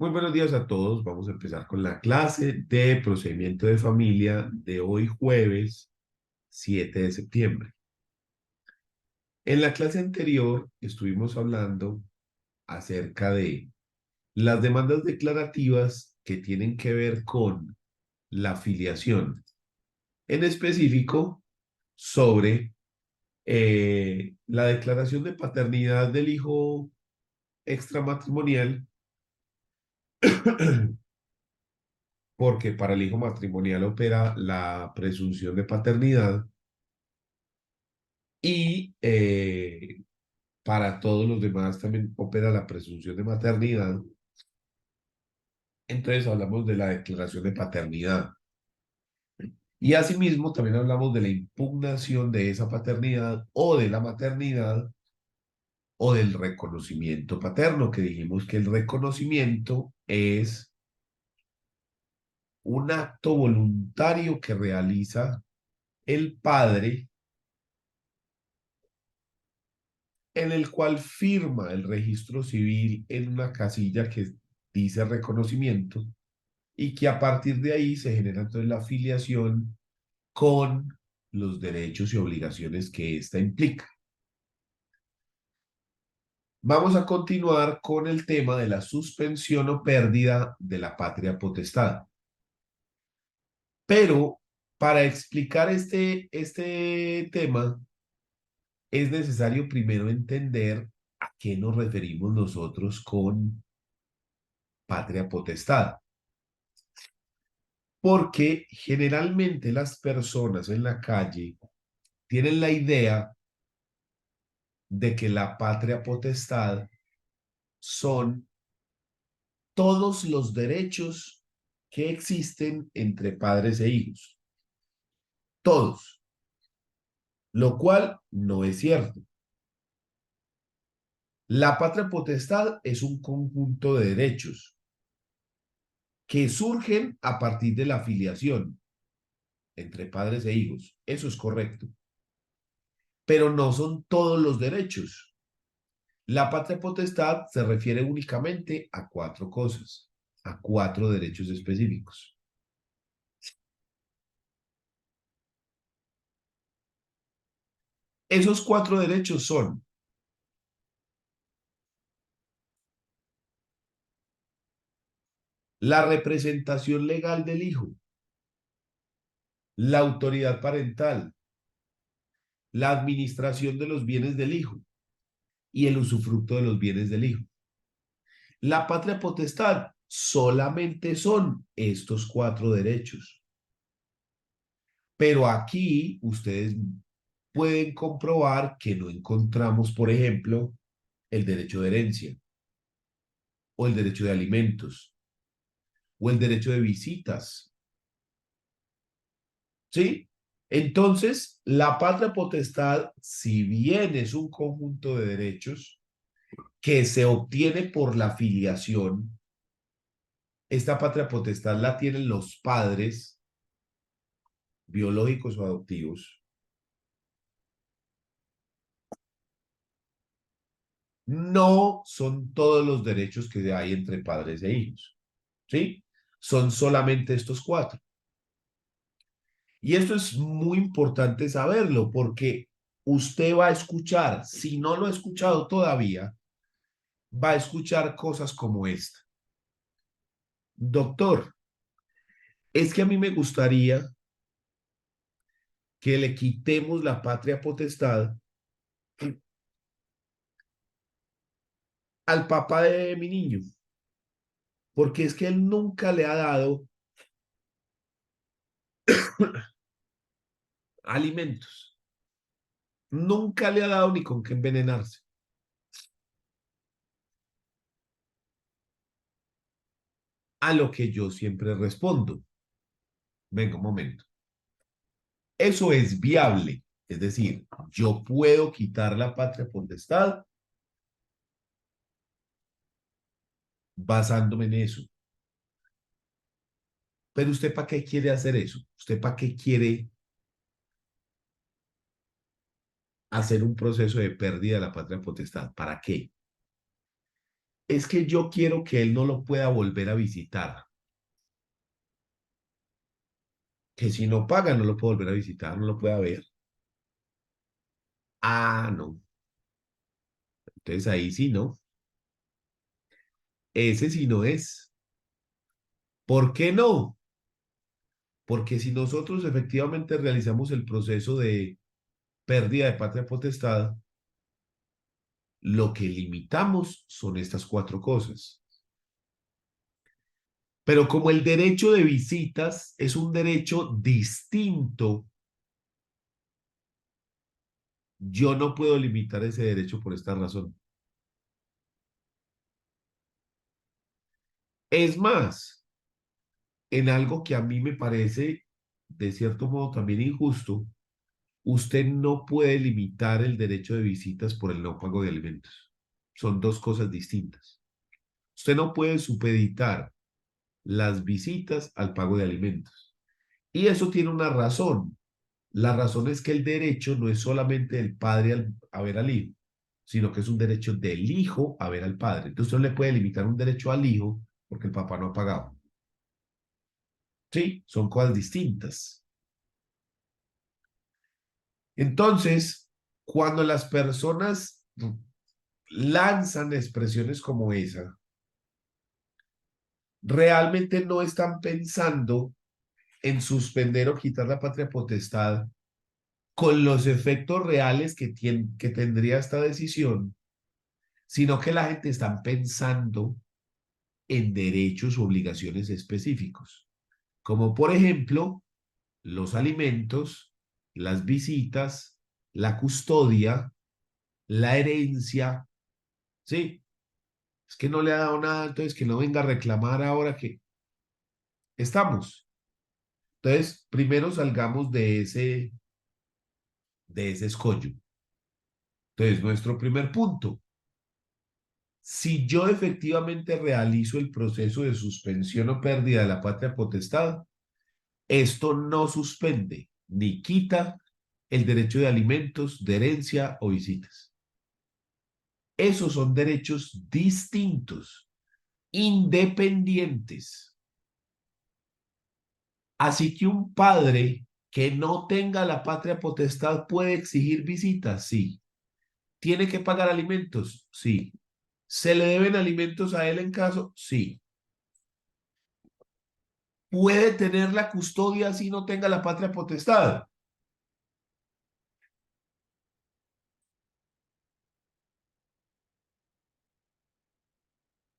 Muy buenos días a todos. Vamos a empezar con la clase de procedimiento de familia de hoy jueves 7 de septiembre. En la clase anterior estuvimos hablando acerca de las demandas declarativas que tienen que ver con la filiación, en específico sobre la declaración de paternidad del hijo extramatrimonial, porque para el hijo matrimonial opera la presunción de paternidad y para todos los demás también opera la presunción de maternidad. Entonces hablamos de la declaración de paternidad. Y asimismo también hablamos de la impugnación de esa paternidad o de la maternidad o del reconocimiento paterno, que dijimos que el reconocimiento es un acto voluntario que realiza el padre en el cual firma el registro civil en una casilla que dice reconocimiento y que a partir de ahí se genera entonces la afiliación con los derechos y obligaciones que ésta implica. Vamos a continuar con el tema de la suspensión o pérdida de la patria potestad. Pero para explicar este tema es necesario primero entender a qué nos referimos nosotros con patria potestad. Porque generalmente las personas en la calle tienen la idea de que la patria potestad son todos los derechos que existen entre padres e hijos. Todos. Lo cual no es cierto. La patria potestad es un conjunto de derechos que surgen a partir de la afiliación entre padres e hijos. Eso es correcto. Pero no son todos los derechos. La patria potestad se refiere únicamente a cuatro cosas, a cuatro derechos específicos. Esos cuatro derechos son la representación legal del hijo, la autoridad parental, la administración de los bienes del hijo y el usufructo de los bienes del hijo. La patria potestad solamente son estos cuatro derechos. Pero aquí ustedes pueden comprobar que no encontramos, por ejemplo, el derecho de herencia o el derecho de alimentos o el derecho de visitas. ¿Sí? Entonces, la patria potestad, si bien es un conjunto de derechos que se obtiene por la filiación, esta patria potestad la tienen los padres biológicos o adoptivos. No son todos los derechos que hay entre padres e hijos. ¿Sí? Son solamente estos cuatro. Y esto es muy importante saberlo porque usted va a escuchar, si no lo ha escuchado todavía, va a escuchar cosas como esta. Doctor, es que a mí me gustaría que le quitemos la patria potestad al papá de mi niño, porque es que él nunca le ha dado alimentos, nunca le ha dado ni con qué envenenarse. A lo que yo siempre respondo, venga un momento, eso es viable, es decir, yo puedo quitar la patria potestad basándome en eso. Pero usted ¿para qué quiere hacer eso? ¿Usted para qué quiere hacer un proceso de pérdida de la patria potestad? ¿Para qué? es que yo quiero que él no lo pueda volver a visitar, que si no paga no lo puedo volver a visitar, no lo pueda ver. Ah, no. Entonces ahí sí no. Ese sí no es. ¿Por qué no? Porque si nosotros efectivamente realizamos el proceso de pérdida de patria potestad, lo que limitamos son estas cuatro cosas. Pero como el derecho de visitas es un derecho distinto, yo no puedo limitar ese derecho por esta razón. Es más, en algo que a mí me parece de cierto modo también injusto, usted no puede limitar el derecho de visitas por el no pago de alimentos. Son dos cosas distintas. Usted no puede supeditar las visitas al pago de alimentos. Y eso tiene una razón. La razón es que el derecho no es solamente del padre a ver al hijo, sino que es un derecho del hijo a ver al padre. Entonces usted no le puede limitar un derecho al hijo porque el papá no ha pagado. Sí, son cosas distintas. Entonces, cuando las personas lanzan expresiones como esa, realmente no están pensando en suspender o quitar la patria potestad con los efectos reales que tendría esta decisión, sino que la gente está pensando en derechos o obligaciones específicos, como por ejemplo los alimentos, las visitas, la custodia, la herencia, ¿sí? Es que no le ha dado nada, entonces que no venga a reclamar ahora que estamos. Entonces, primero salgamos de ese escollo. Entonces, nuestro primer punto, si yo efectivamente realizo el proceso de suspensión o pérdida de la patria potestad, esto no suspende ni quita el derecho de alimentos, de herencia o visitas. Esos son derechos distintos, independientes. Así que un padre que no tenga la patria potestad puede exigir visitas, sí. ¿Tiene que pagar alimentos? Sí. ¿Se le deben alimentos a él en caso? Sí. ¿Puede tener la custodia si no tenga la patria potestad?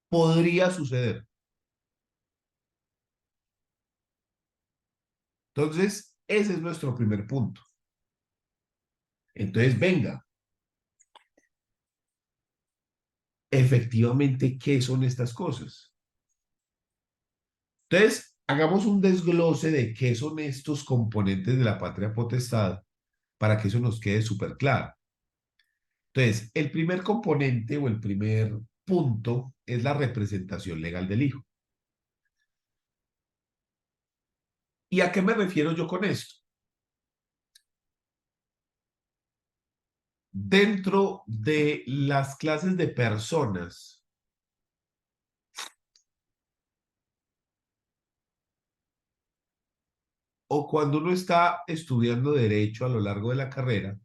Podría suceder. Entonces, ese es nuestro primer punto. Entonces, venga, efectivamente, ¿qué son estas cosas? Entonces, hagamos un desglose de qué son estos componentes de la patria potestad para que eso nos quede súper claro. Entonces, el primer componente o el primer punto es la representación legal del hijo. ¿Y a qué me refiero yo con esto? Dentro de las clases de personas, o cuando uno está estudiando derecho a lo largo de la carrera,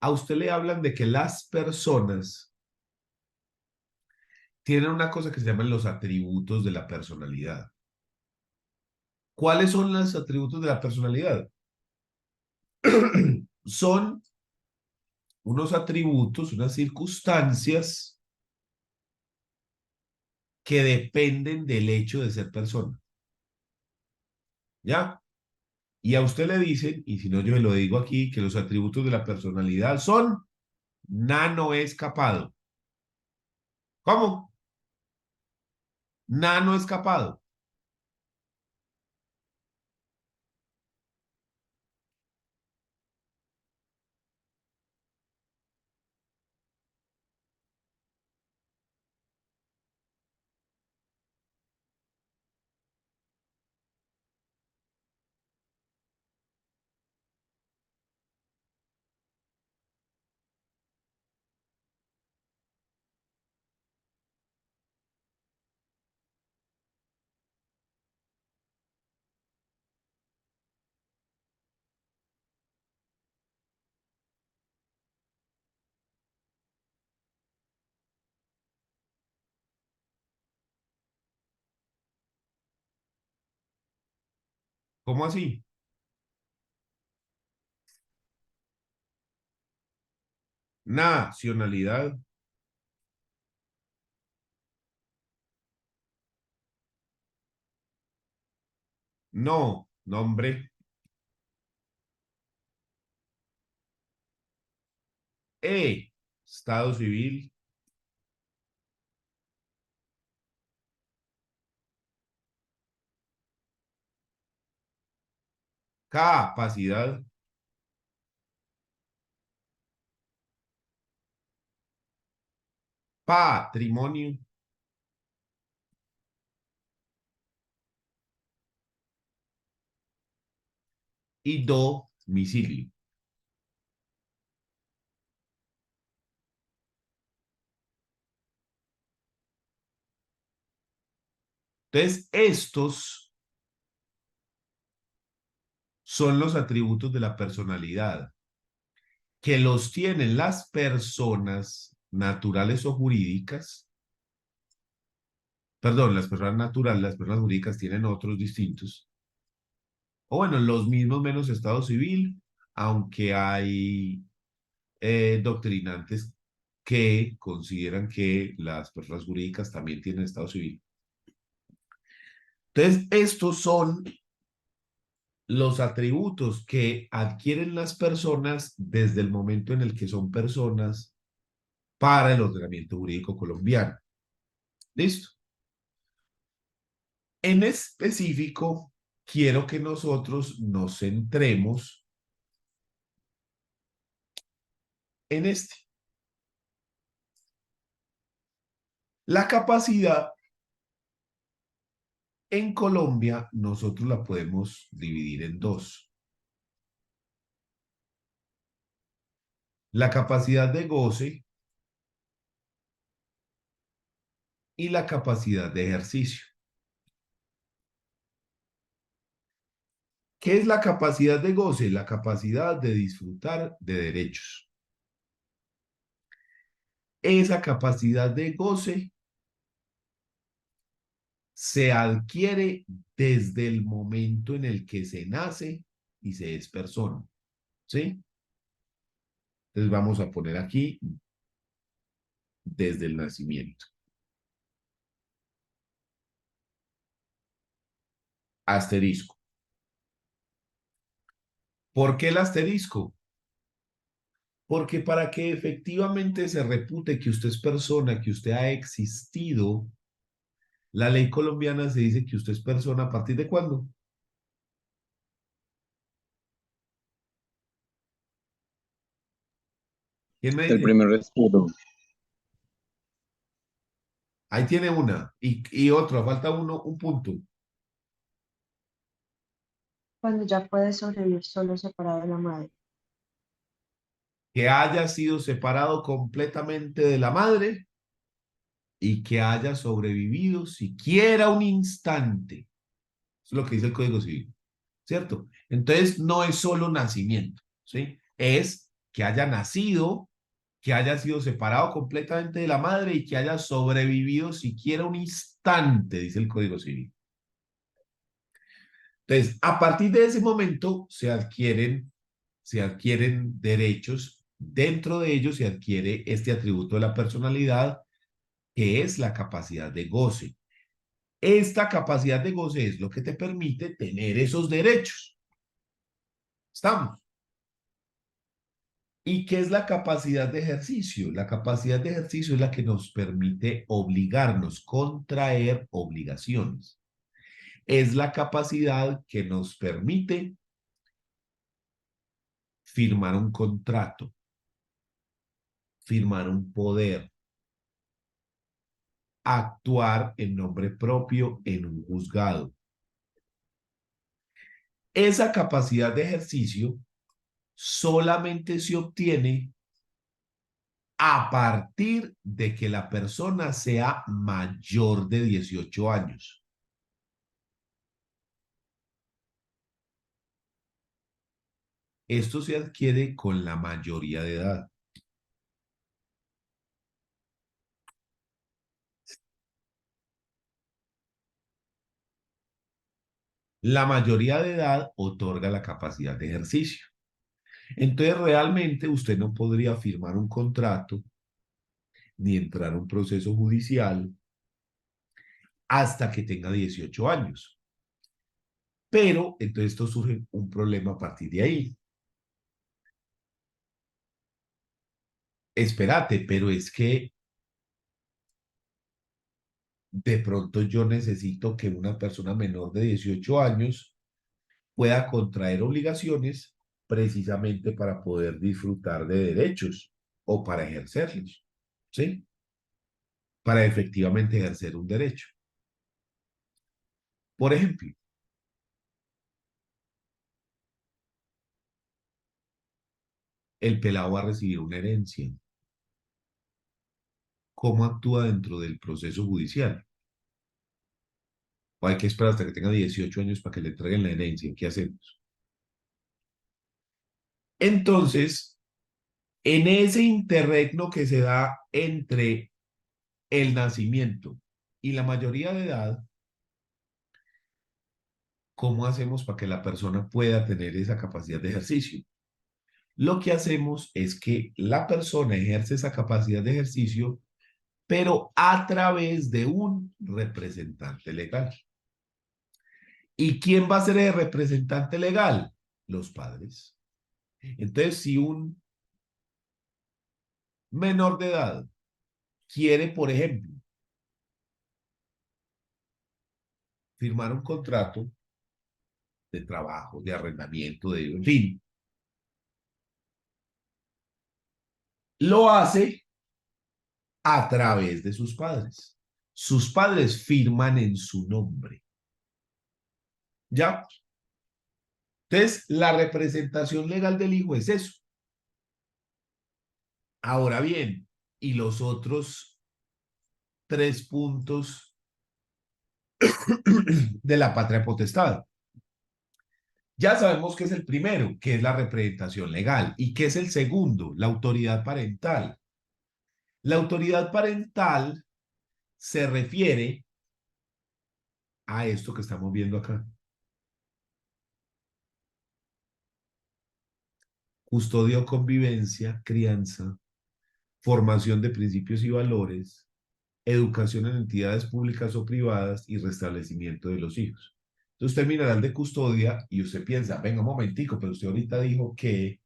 a usted le hablan de que las personas tienen una cosa que se llaman los atributos de la personalidad. ¿Cuáles son los atributos de la personalidad? Son unos atributos, unas circunstancias que dependen del hecho de ser persona. ¿Ya? Y a usted le dicen, y si no yo me lo digo aquí, que los atributos de la personalidad son nano escapado. ¿Cómo? Nano escapado. ¿Cómo así? Nacionalidad. No. Nombre. E. Estado civil. Capacidad. Patrimonio. Y domicilio. Entonces, estos son los atributos de la personalidad que los tienen las personas naturales o jurídicas. Perdón, las personas naturales, las personas jurídicas tienen otros distintos. O bueno, los mismos menos estado civil, aunque hay doctrinantes que consideran que las personas jurídicas también tienen estado civil. Entonces, estos son los atributos que adquieren las personas desde el momento en el que son personas para el ordenamiento jurídico colombiano. ¿Listo? En específico, quiero que nosotros nos centremos en este. La capacidad en Colombia, nosotros la podemos dividir en dos. La capacidad de goce y la capacidad de ejercicio. ¿Qué es la capacidad de goce? La capacidad de disfrutar de derechos. Esa capacidad de goce se adquiere desde el momento en el que se nace y se es persona. ¿Sí? Entonces vamos a poner aquí desde el nacimiento. Asterisco. ¿Por qué el asterisco? Porque para que efectivamente se repute que usted es persona, que usted ha existido, la ley colombiana se dice que usted es persona a partir de cuándo. ¿Quién me El dice? primer respiro. Ahí tiene una. Y otra, falta uno, un punto. Cuando ya puede sobrevivir solo separado de la madre. Que haya sido separado completamente de la madre y que haya sobrevivido siquiera un instante. Eso es lo que dice el Código Civil, ¿cierto? Entonces no es solo nacimiento, ¿sí? Es que haya nacido, que haya sido separado completamente de la madre y que haya sobrevivido siquiera un instante, dice el Código Civil. Entonces, a partir de ese momento se adquieren derechos. Dentro de ellos se adquiere este atributo de la personalidad, que es la capacidad de goce. Esta capacidad de goce es lo que te permite tener esos derechos. ¿Estamos? ¿Y qué es la capacidad de ejercicio? La capacidad de ejercicio es la que nos permite obligarnos, contraer obligaciones. Es la capacidad que nos permite firmar un contrato, firmar un poder, actuar en nombre propio en un juzgado. Esa capacidad de ejercicio solamente se obtiene a partir de que la persona sea mayor de 18 años. Esto se adquiere con la mayoría de edad. La mayoría de edad otorga la capacidad de ejercicio. Entonces, realmente usted no podría firmar un contrato ni entrar a un proceso judicial hasta que tenga 18 años. Pero entonces esto surge un problema a partir de ahí. Espérate, pero es que de pronto yo necesito que una persona menor de 18 años pueda contraer obligaciones precisamente para poder disfrutar de derechos o para ejercerlos, ¿sí? Para efectivamente ejercer un derecho. Por ejemplo, el pelado va a recibir una herencia. ¿Cómo actúa dentro del proceso judicial? O hay que esperar hasta que tenga 18 años para que le entreguen la herencia. ¿Qué hacemos? Entonces, en ese interregno que se da entre el nacimiento y la mayoría de edad, ¿cómo hacemos para que la persona pueda tener esa capacidad de ejercicio? Lo que hacemos es que la persona ejerce esa capacidad de ejercicio, pero a través de un representante legal. ¿Y quién va a ser el representante legal? Los padres. Entonces, si un menor de edad quiere, por ejemplo, firmar un contrato de trabajo, de arrendamiento, de, en fin, lo hace a través de sus padres. Sus padres firman en su nombre. ¿Ya? Entonces, la representación legal del hijo es eso. Ahora bien, y los otros 3 puntos de la patria potestad. Ya sabemos que es el primero, que es la representación legal, y que es el segundo, la autoridad parental. La autoridad parental se refiere a esto que estamos viendo acá. Custodia o convivencia, crianza, formación de principios y valores, educación en entidades públicas o privadas y restablecimiento de los hijos. Entonces usted mira el de custodia y usted piensa, venga un momentico, pero usted ahorita dijo que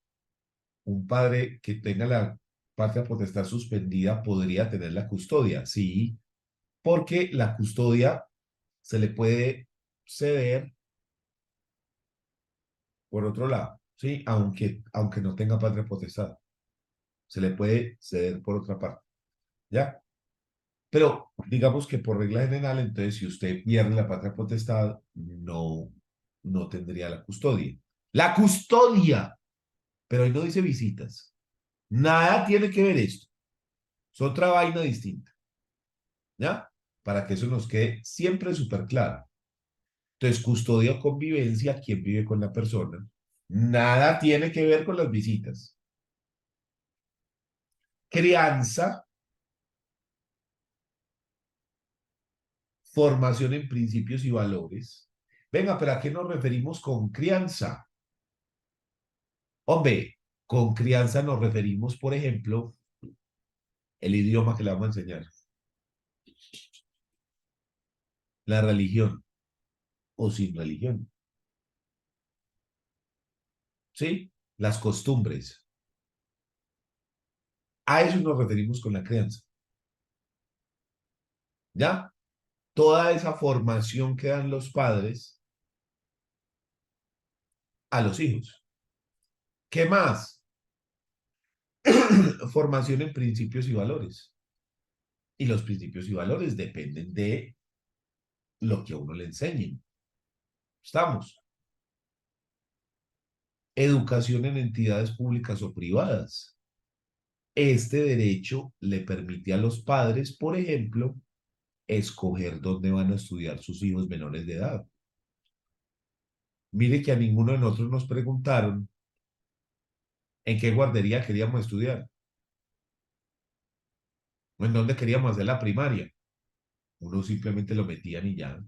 un padre que tenga la patria potestad suspendida podría tener la custodia. Sí, porque la custodia se le puede ceder por otro lado, ¿sí? Aunque no tenga patria potestad, se le puede ceder por otra parte, ¿ya? Pero digamos que por regla general, entonces, si usted pierde la patria potestad, no tendría la custodia. La custodia, pero ahí no dice visitas. Nada tiene que ver esto. Es otra vaina distinta, ¿ya? Para que eso nos quede siempre súper claro. Entonces, custodia o convivencia, ¿quién vive con la persona? Nada tiene que ver con las visitas. Crianza, formación en principios y valores. Venga, pero ¿a qué nos referimos con crianza? Hombre, con crianza nos referimos, por ejemplo, el idioma que le vamos a enseñar, la religión o sin religión, ¿sí? Las costumbres. A eso nos referimos con la crianza, ¿ya? Toda esa formación que dan los padres a los hijos. ¿Qué más? Formación en principios y valores. Y los principios y valores dependen de lo que a uno le enseñen. Estamos. Educación en entidades públicas o privadas. Este derecho le permite a los padres, por ejemplo, escoger dónde van a estudiar sus hijos menores de edad. Mire que a ninguno de nosotros nos preguntaron en qué guardería queríamos estudiar o en dónde queríamos hacer la primaria. Uno simplemente lo metían y ya.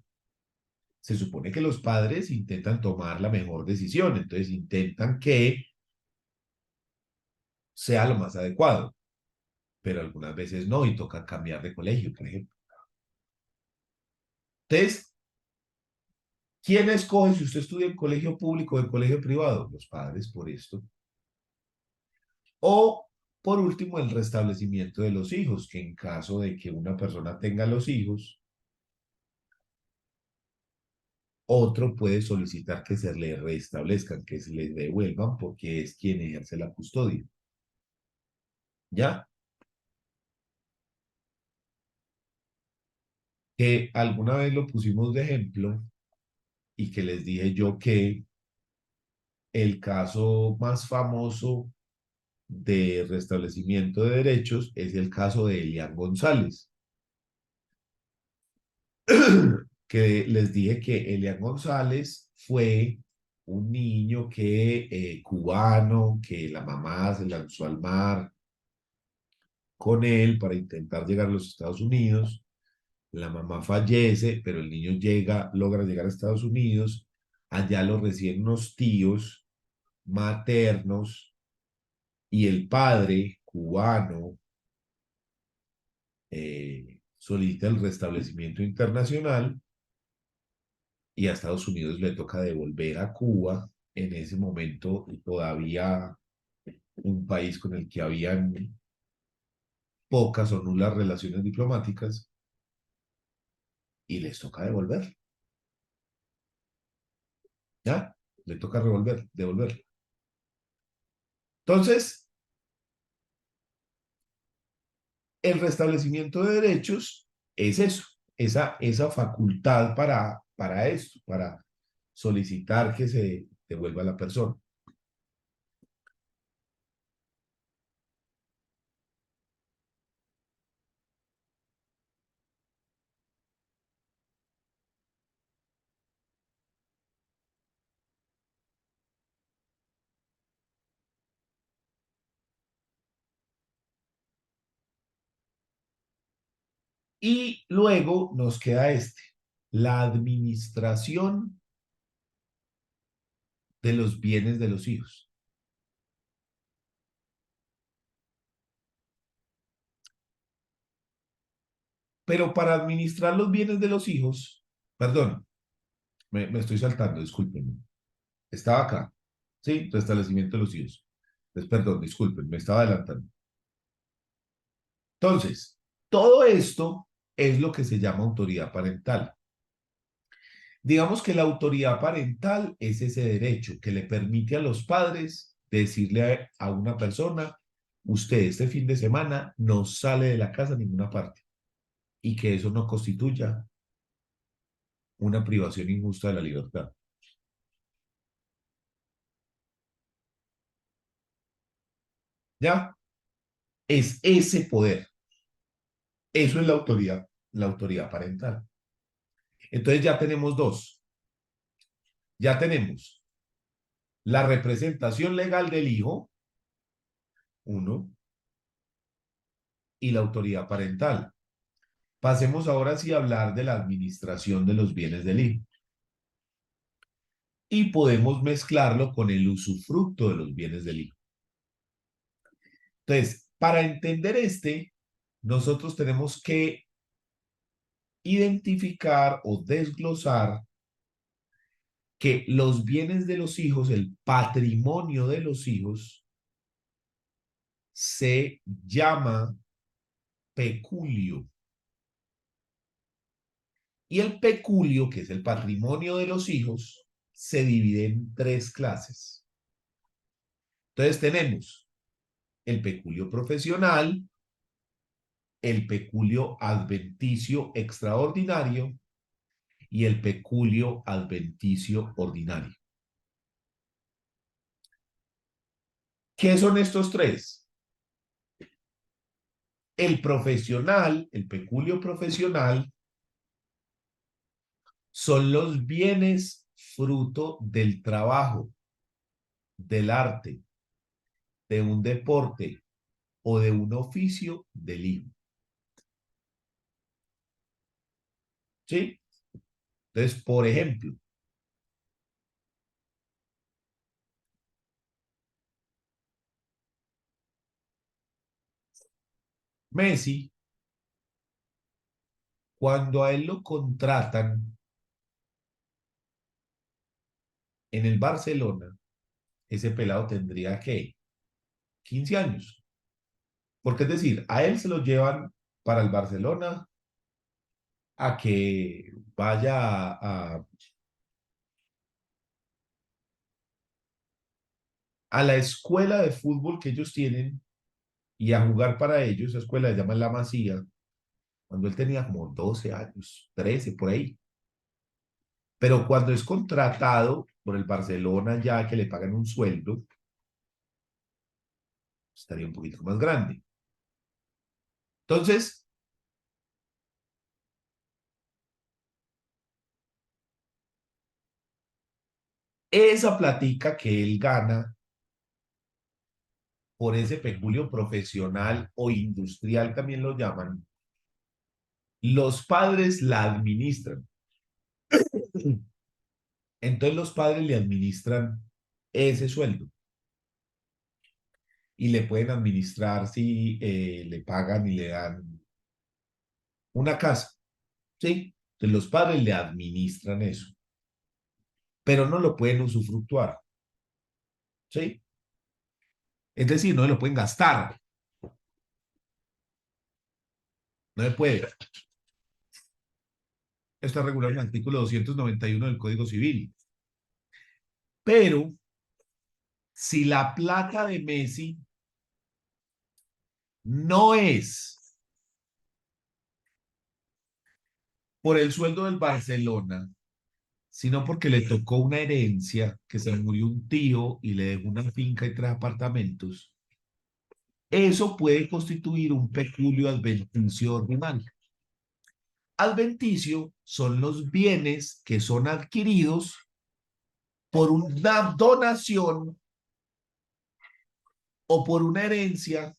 se supone que los padres intentan tomar la mejor decisión, entonces intentan que sea lo más adecuado, pero algunas veces no y toca cambiar de colegio, por ejemplo. Entonces, ¿quién escoge si usted estudia en colegio público o en colegio privado? Los padres por esto. O, por último, el restablecimiento de los hijos, que en caso de que una persona tenga los hijos, otro puede solicitar que se le restablezcan, que se les devuelvan, porque es quien ejerce la custodia. ¿Ya? Que alguna vez lo pusimos de ejemplo y que les dije yo que el caso más famoso de restablecimiento de derechos es el caso de Elian González. Que les dije que Elian González fue un niño que cubano, que la mamá se lanzó al mar con él para intentar llegar a los Estados Unidos. La mamá fallece, pero el niño llega, logra llegar a Estados Unidos. Allá lo reciben unos tíos maternos y el padre cubano solicita el restablecimiento internacional y a Estados Unidos le toca devolver a Cuba, en ese momento todavía un país con el que habían pocas o nulas relaciones diplomáticas, y les toca devolver, ¿ya? Le toca devolver. Entonces, el restablecimiento de derechos es eso, esa facultad para esto, para solicitar que se devuelva a la persona. Y luego nos queda la administración de los bienes de los hijos. Pero para administrar los bienes de los hijos, perdón, me estoy saltando, discúlpenme. Estaba acá, ¿sí? Restablecimiento de los hijos. Entonces, perdón, disculpen, me estaba adelantando. Entonces, todo esto es lo que se llama autoridad parental. Digamos que la autoridad parental es ese derecho que le permite a los padres decirle a una persona, usted este fin de semana no sale de la casa a ninguna parte, y que eso no constituya una privación injusta de la libertad. ¿Ya? Es ese poder. Eso es la autoridad parental. Entonces ya tenemos dos. Ya tenemos la representación legal del hijo, uno, y la autoridad parental. Pasemos ahora sí a hablar de la administración de los bienes del hijo. Y podemos mezclarlo con el usufructo de los bienes del hijo. Entonces, para entender nosotros tenemos que identificar o desglosar que los bienes de los hijos, el patrimonio de los hijos, se llama peculio. Y el peculio, que es el patrimonio de los hijos, se divide en tres clases. Entonces tenemos el peculio profesional, el peculio adventicio extraordinario y el peculio adventicio ordinario. ¿Qué son estos tres? El profesional, el peculio profesional, son los bienes fruto del trabajo, del arte, de un deporte o de un oficio del hijo. ¿Sí? Entonces, por ejemplo, Messi, cuando a él lo contratan en el Barcelona, ese pelado tendría que 15 años. Porque es decir, a él se lo llevan para el Barcelona a que vaya a la escuela de fútbol que ellos tienen y a jugar para ellos. Esa escuela se llama La Masía, cuando él tenía como 12 años, 13 por ahí. Pero cuando es contratado por el Barcelona ya que le pagan un sueldo, estaría un poquito más grande. Entonces, esa platica que él gana por ese peculio profesional o industrial también lo llaman, los padres la administran. Entonces los padres le administran ese sueldo y le pueden administrar si le pagan y le dan una casa, ¿sí? Entonces los padres le administran eso, pero no lo pueden usufructuar, ¿sí? Es decir, no lo pueden gastar, no se puede. Está regulado en el artículo 291 del Código Civil. Pero si la plata de Messi no es por el sueldo del Barcelona, sino porque le tocó una herencia, que se murió un tío y le dejó una finca y 3 apartamentos, eso puede constituir un peculio adventicio ordinario. Adventicio son los bienes que son adquiridos por una donación o por una herencia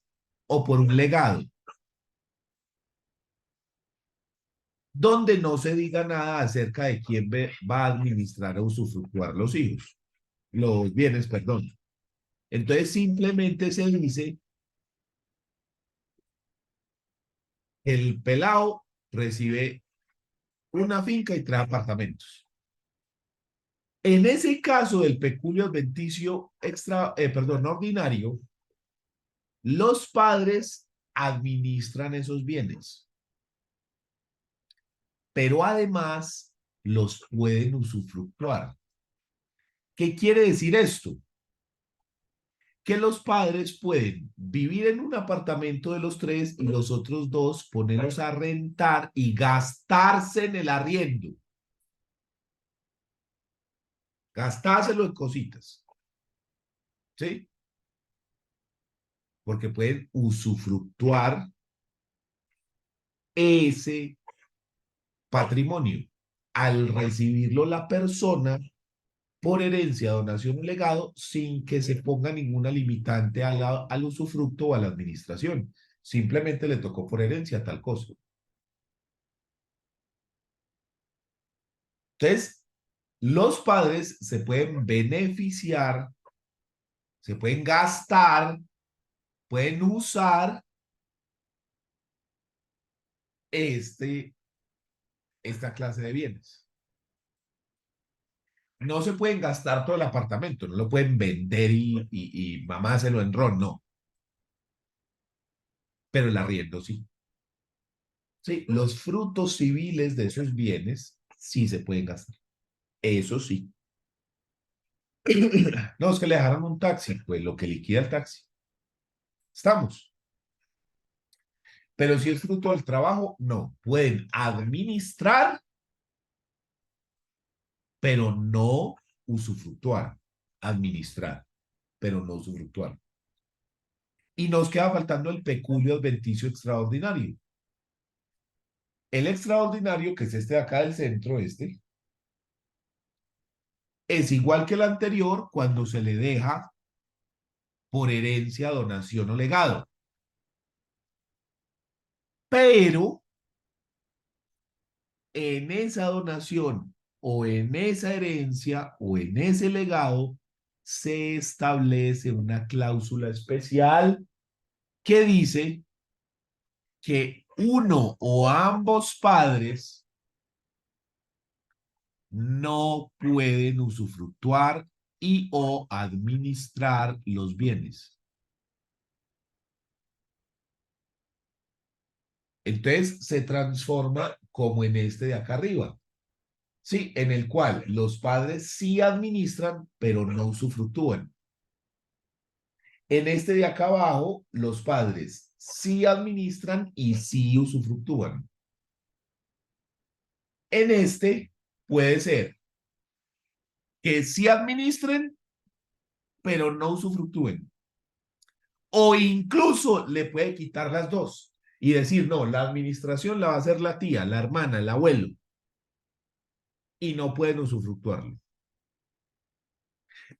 o por un legado, donde no se diga nada acerca de quién va a administrar o usufructuar los bienes, perdón. Entonces simplemente se dice el pelado recibe una finca y 3 apartamentos. En ese caso del peculio adventicio perdón, ordinario, los padres administran esos bienes, pero además los pueden usufructuar. ¿Qué quiere decir esto? Que los padres pueden vivir en un apartamento de los 3 y los otros 2 ponerlos a rentar y gastarse en el arriendo. Gastárselo en cositas. ¿Sí? Porque pueden usufructuar ese patrimonio al recibirlo la persona por herencia, donación o legado sin que se ponga ninguna limitante al usufructo o a la administración. Simplemente le tocó por herencia tal cosa. Entonces, los padres se pueden beneficiar, se pueden gastar, pueden usar este, esta clase de bienes. No se pueden gastar todo el apartamento, no lo pueden vender y mamárselo en ron, no. Pero el arriendo sí. Sí, los frutos civiles de esos bienes sí se pueden gastar. Eso sí. No, es que le dejaron un taxi, pues lo que liquida el taxi. Estamos. Pero si es fruto del trabajo, no. Pueden administrar, pero no usufructuar. Administrar, pero no usufructuar. Y nos queda faltando el peculio adventicio extraordinario. El extraordinario, que es este de acá del centro, es igual que el anterior cuando se le deja por herencia, donación o legado. Pero en esa donación o en esa herencia o en ese legado se establece una cláusula especial que dice que uno o ambos padres no pueden usufructuar y o administrar los bienes. Entonces se transforma como en este de acá arriba, ¿sí? En el cual los padres sí administran, pero no usufructúan. En este de acá abajo, los padres sí administran y sí usufructúan. En este puede ser que sí administren, pero no usufructúen. O incluso le puede quitar las dos y decir, no, la administración la va a hacer la tía, la hermana, el abuelo, y no pueden usufructuarlo.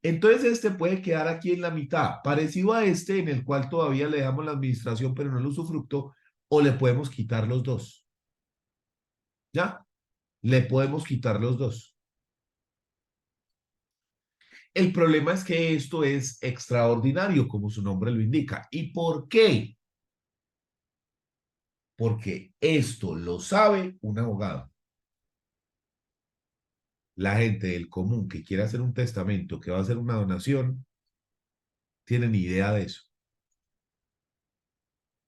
Entonces este puede quedar aquí en la mitad, parecido a este en el cual todavía le dejamos la administración, pero no el usufructo, o le podemos quitar los dos. ¿Ya? Le podemos quitar los dos. El problema es que esto es extraordinario, como su nombre lo indica. ¿Y por qué? Porque esto lo sabe un abogado. La gente del común que quiere hacer un testamento, que va a hacer una donación, tienen idea de eso.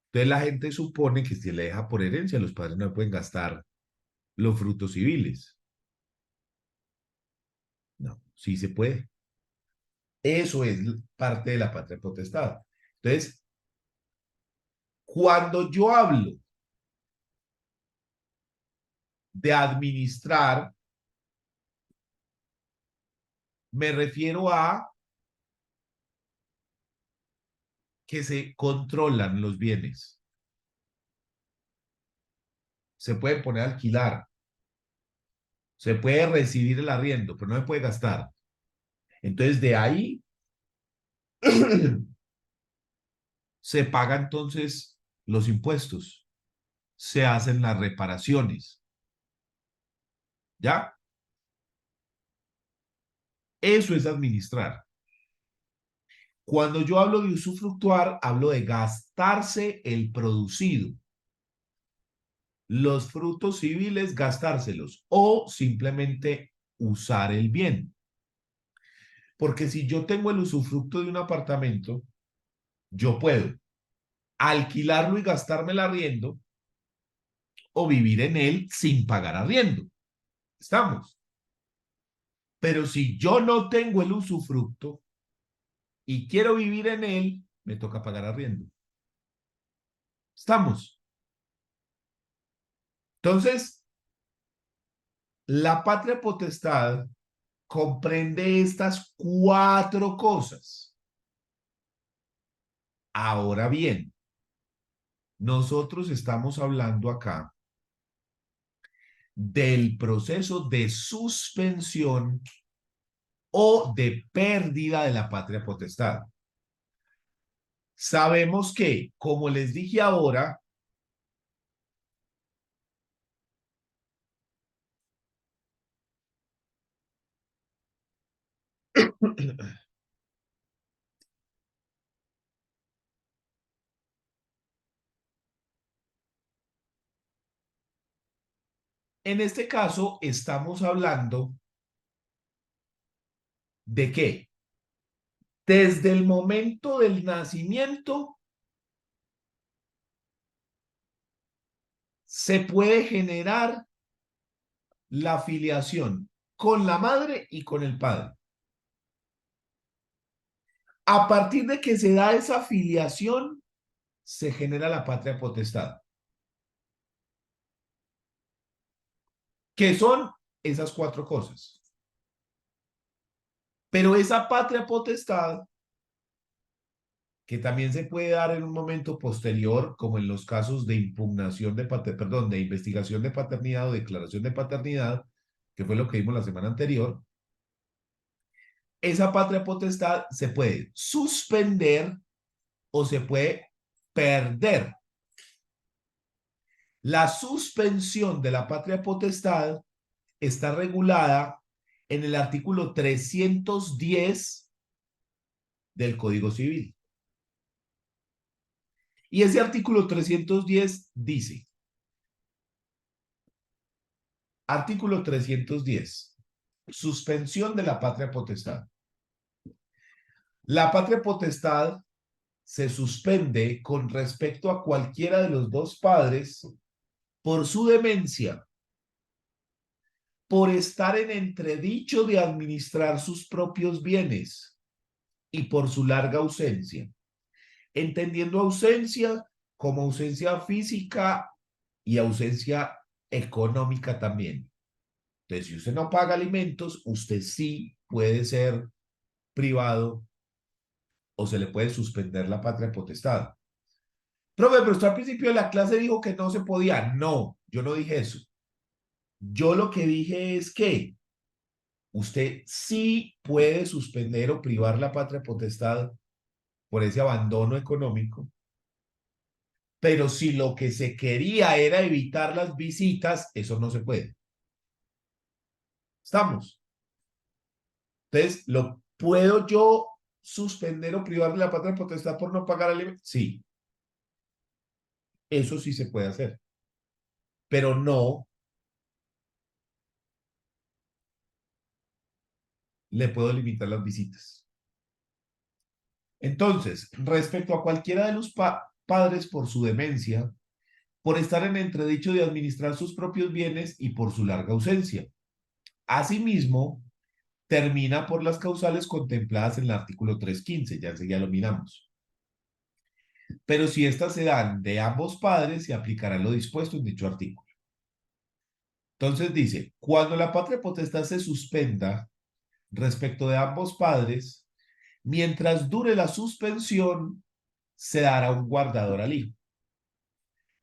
Entonces la gente supone que si le deja por herencia, los padres no pueden gastar los frutos civiles. No, sí se puede. Eso es parte de la patria potestad. Entonces, cuando yo hablo de administrar, me refiero a que se controlan los bienes. Se puede poner a alquilar, se puede recibir el arriendo, pero no se puede gastar. Entonces, de ahí se pagan entonces los impuestos, se hacen las reparaciones. ¿Ya? Eso es administrar. Cuando yo hablo de usufructuar, hablo de gastarse el producido. Los frutos civiles, gastárselos o simplemente usar el bien. Porque si yo tengo el usufructo de un apartamento, yo puedo alquilarlo y gastarme el arriendo o vivir en él sin pagar arriendo. ¿Estamos? Pero si yo no tengo el usufructo y quiero vivir en él, me toca pagar arriendo. ¿Estamos? Entonces, la patria potestad comprende estas cuatro cosas. Ahora bien, nosotros estamos hablando acá del proceso de suspensión o de pérdida de la patria potestad. Sabemos que, como les dije ahora, en este caso estamos hablando de que desde el momento del nacimiento se puede generar la filiación con la madre y con el padre. A partir de que se da esa filiación, se genera la patria potestad. ¿Qué son esas cuatro cosas? Pero esa patria potestad, que también se puede dar en un momento posterior, como en los casos de impugnación de perdón, de investigación de paternidad o declaración de paternidad, que fue lo que vimos la semana anterior, esa patria potestad se puede suspender o se puede perder. La suspensión de la patria potestad está regulada en el artículo 310 del Código Civil. Y ese artículo 310 dice, artículo 310, suspensión de la patria potestad. La patria potestad se suspende con respecto a cualquiera de los dos padres por su demencia, por estar en entredicho de administrar sus propios bienes y por su larga ausencia, entendiendo ausencia como ausencia física y ausencia económica también. Entonces, si usted no paga alimentos, usted sí puede ser privado o se le puede suspender la patria potestad. Profe, pero usted al principio de la clase dijo que no se podía. No, yo no dije eso. Yo lo que dije es que usted sí puede suspender o privar la patria potestad por ese abandono económico, pero si lo que se quería era evitar las visitas, eso no se puede. ¿Estamos? Entonces, ¿lo puedo yo suspender o privar de la patria potestad por no pagar alimentos? Sí, eso sí se puede hacer, pero no le puedo limitar las visitas. Entonces, respecto a cualquiera de los padres por su demencia, por estar en entredicho de administrar sus propios bienes y por su larga ausencia. Asimismo, termina por las causales contempladas en el artículo 315, ya enseguida lo miramos. Pero si éstas se dan de ambos padres, se aplicará lo dispuesto en dicho artículo. Entonces dice, cuando la patria potestad se suspenda respecto de ambos padres, mientras dure la suspensión, se dará un guardador al hijo,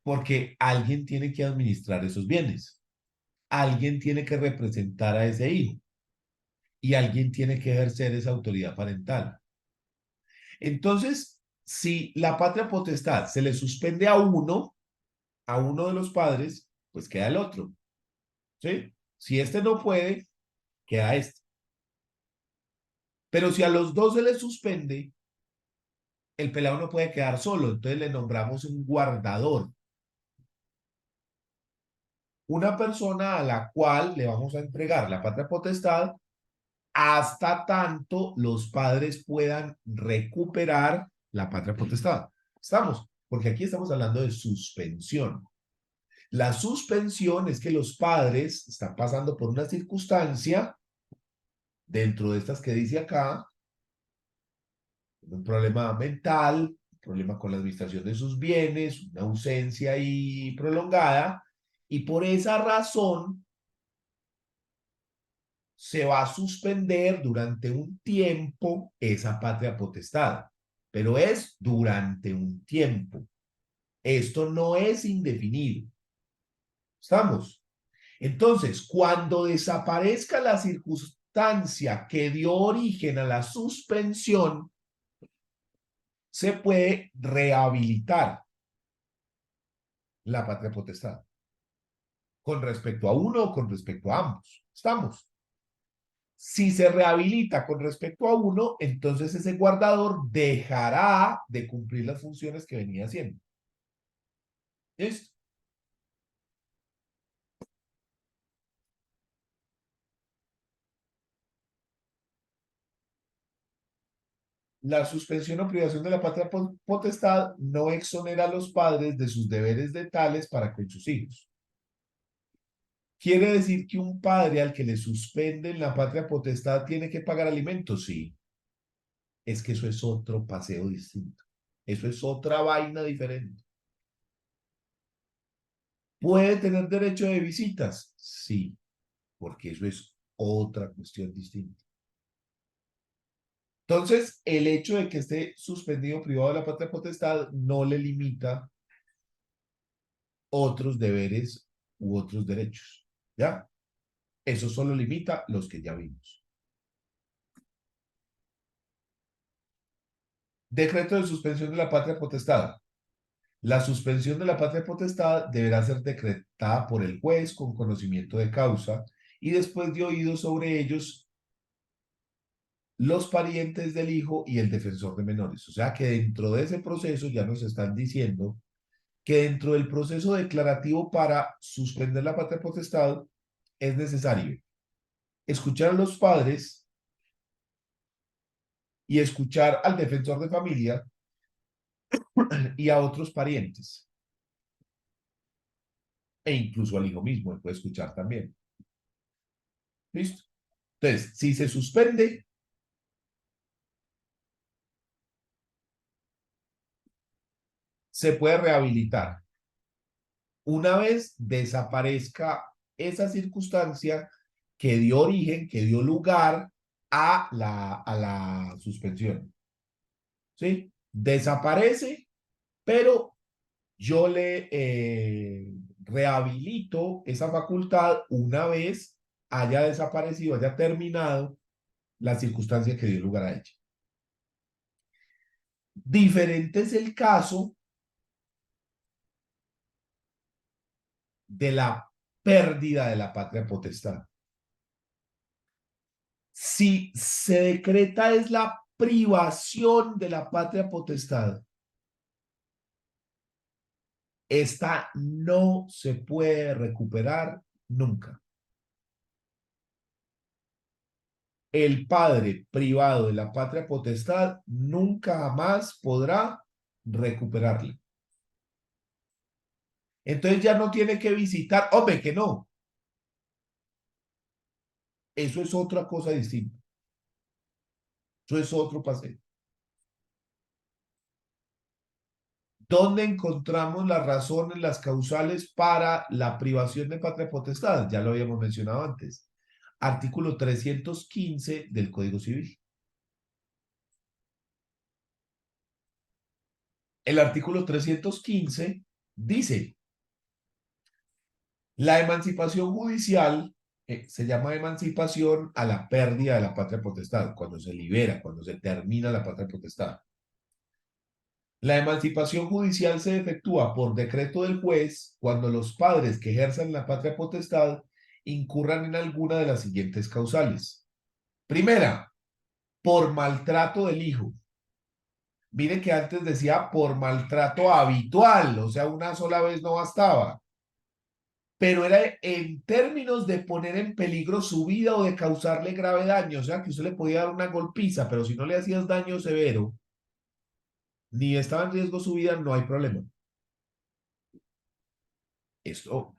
porque alguien tiene que administrar esos bienes, alguien tiene que representar a ese hijo y alguien tiene que ejercer esa autoridad parental. Entonces, si la patria potestad se le suspende a uno de los padres, pues queda el otro, ¿sí? Si este no puede, queda este. Pero si a los dos se les suspende, el pelado no puede quedar solo, entonces le nombramos un guardador. Una persona a la cual le vamos a entregar la patria potestad hasta tanto los padres puedan recuperar la patria potestad. ¿Estamos? Porque aquí estamos hablando de suspensión. La suspensión es que los padres están pasando por una circunstancia dentro de estas que dice acá, un problema mental, un problema con la administración de sus bienes, una ausencia ahí prolongada, y por esa razón se va a suspender durante un tiempo esa patria potestad, pero es durante un tiempo. Esto no es indefinido. ¿Estamos? Entonces, cuando desaparezca la circunstancia que dio origen a la suspensión, se puede rehabilitar la patria potestad con respecto a uno o con respecto a ambos. ¿Estamos? Si se rehabilita con respecto a uno, entonces ese guardador dejará de cumplir las funciones que venía haciendo. ¿Listo? La suspensión o privación de la patria potestad no exonera a los padres de sus deberes de tales para con sus hijos. ¿Quiere decir que un padre al que le suspenden la patria potestad tiene que pagar alimentos? Sí. Es que eso es otro paseo distinto. Eso es otra vaina diferente. ¿Puede tener derecho de visitas? Sí, porque eso es otra cuestión distinta. Entonces, el hecho de que esté suspendido privado de la patria potestad no le limita otros deberes u otros derechos. ¿Ya? Eso solo limita los que ya vimos. Decreto de suspensión de la patria potestad. La suspensión de la patria potestad deberá ser decretada por el juez con conocimiento de causa y después de oído sobre ellos los parientes del hijo y el defensor de menores. O sea que dentro de ese proceso ya nos están diciendo que dentro del proceso declarativo para suspender la patria potestad es necesario escuchar a los padres y escuchar al defensor de familia y a otros parientes, e incluso al hijo mismo, él puede escuchar también. ¿Listo? Entonces, si se suspende, se puede rehabilitar. Una vez desaparezca esa circunstancia que dio origen, que dio lugar a la suspensión. ¿Sí? Desaparece, pero yo le rehabilito esa facultad una vez haya desaparecido, haya terminado la circunstancia que dio lugar a ella. Diferente es el caso de la pérdida de la patria potestad. Si se decreta es la privación de la patria potestad, esta no se puede recuperar nunca. El padre privado de la patria potestad nunca jamás podrá recuperarla. Entonces ya no tiene que visitar, hombre, que no. Eso es otra cosa distinta. Eso es otro paseo. ¿Dónde encontramos las razones, las causales para la privación de patria potestad? Ya lo habíamos mencionado antes. Artículo 315 del Código Civil. El artículo 315 dice, la emancipación judicial se llama emancipación a la pérdida de la patria potestad, cuando se libera, cuando se termina la patria potestad. La emancipación judicial se efectúa por decreto del juez cuando los padres que ejerzan la patria potestad incurran en alguna de las siguientes causales. Primera, por maltrato del hijo. Mire que antes decía por maltrato habitual, o sea, una sola vez no bastaba. Pero era en términos de poner en peligro su vida o de causarle grave daño, o sea, que usted le podía dar una golpiza, pero si no le hacías daño severo, ni estaba en riesgo su vida, no hay problema. Esto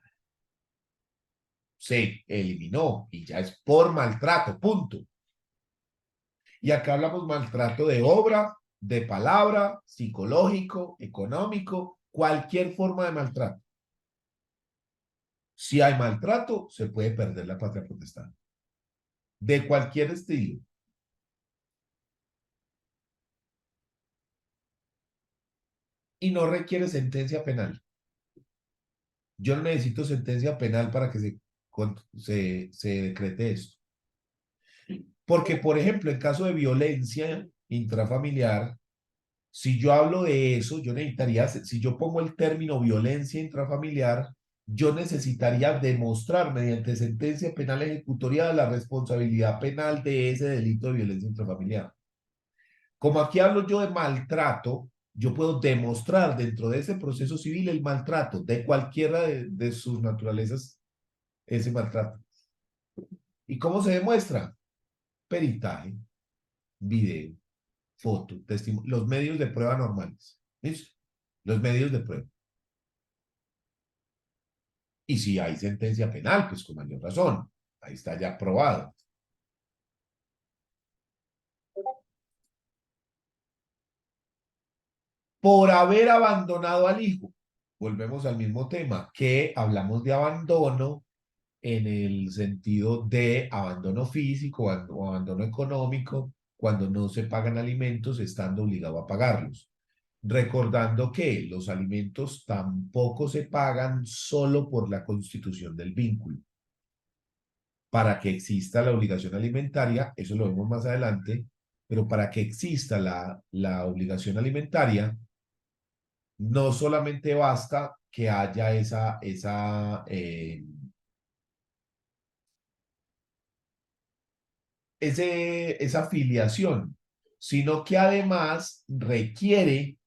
se eliminó y ya es por maltrato, punto. Y acá hablamos maltrato de obra, de palabra, psicológico, económico, cualquier forma de maltrato. Si hay maltrato, se puede perder la patria potestad. De cualquier estilo. Y no requiere sentencia penal. Yo no necesito sentencia penal para que se decrete esto. Porque, por ejemplo, en caso de violencia intrafamiliar, si yo hablo de eso, yo necesitaría, si yo pongo el término violencia intrafamiliar, yo necesitaría demostrar mediante sentencia penal ejecutoriada la responsabilidad penal de ese delito de violencia intrafamiliar. Como aquí hablo yo de maltrato, yo puedo demostrar dentro de ese proceso civil el maltrato de cualquiera de sus naturalezas, ese maltrato. ¿Y cómo se demuestra? Peritaje, video, foto, testimonio, los medios de prueba normales. ¿Listo? Los medios de prueba. Y si hay sentencia penal, pues con mayor razón. Ahí está ya probado. Por haber abandonado al hijo. Volvemos al mismo tema, que hablamos de abandono en el sentido de abandono físico o abandono económico, cuando no se pagan alimentos estando obligado a pagarlos. Recordando que los alimentos tampoco se pagan solo por la constitución del vínculo. Para que exista la obligación alimentaria, eso lo vemos más adelante, pero para que exista la obligación alimentaria, no solamente basta que haya esa filiación, sino que además requiere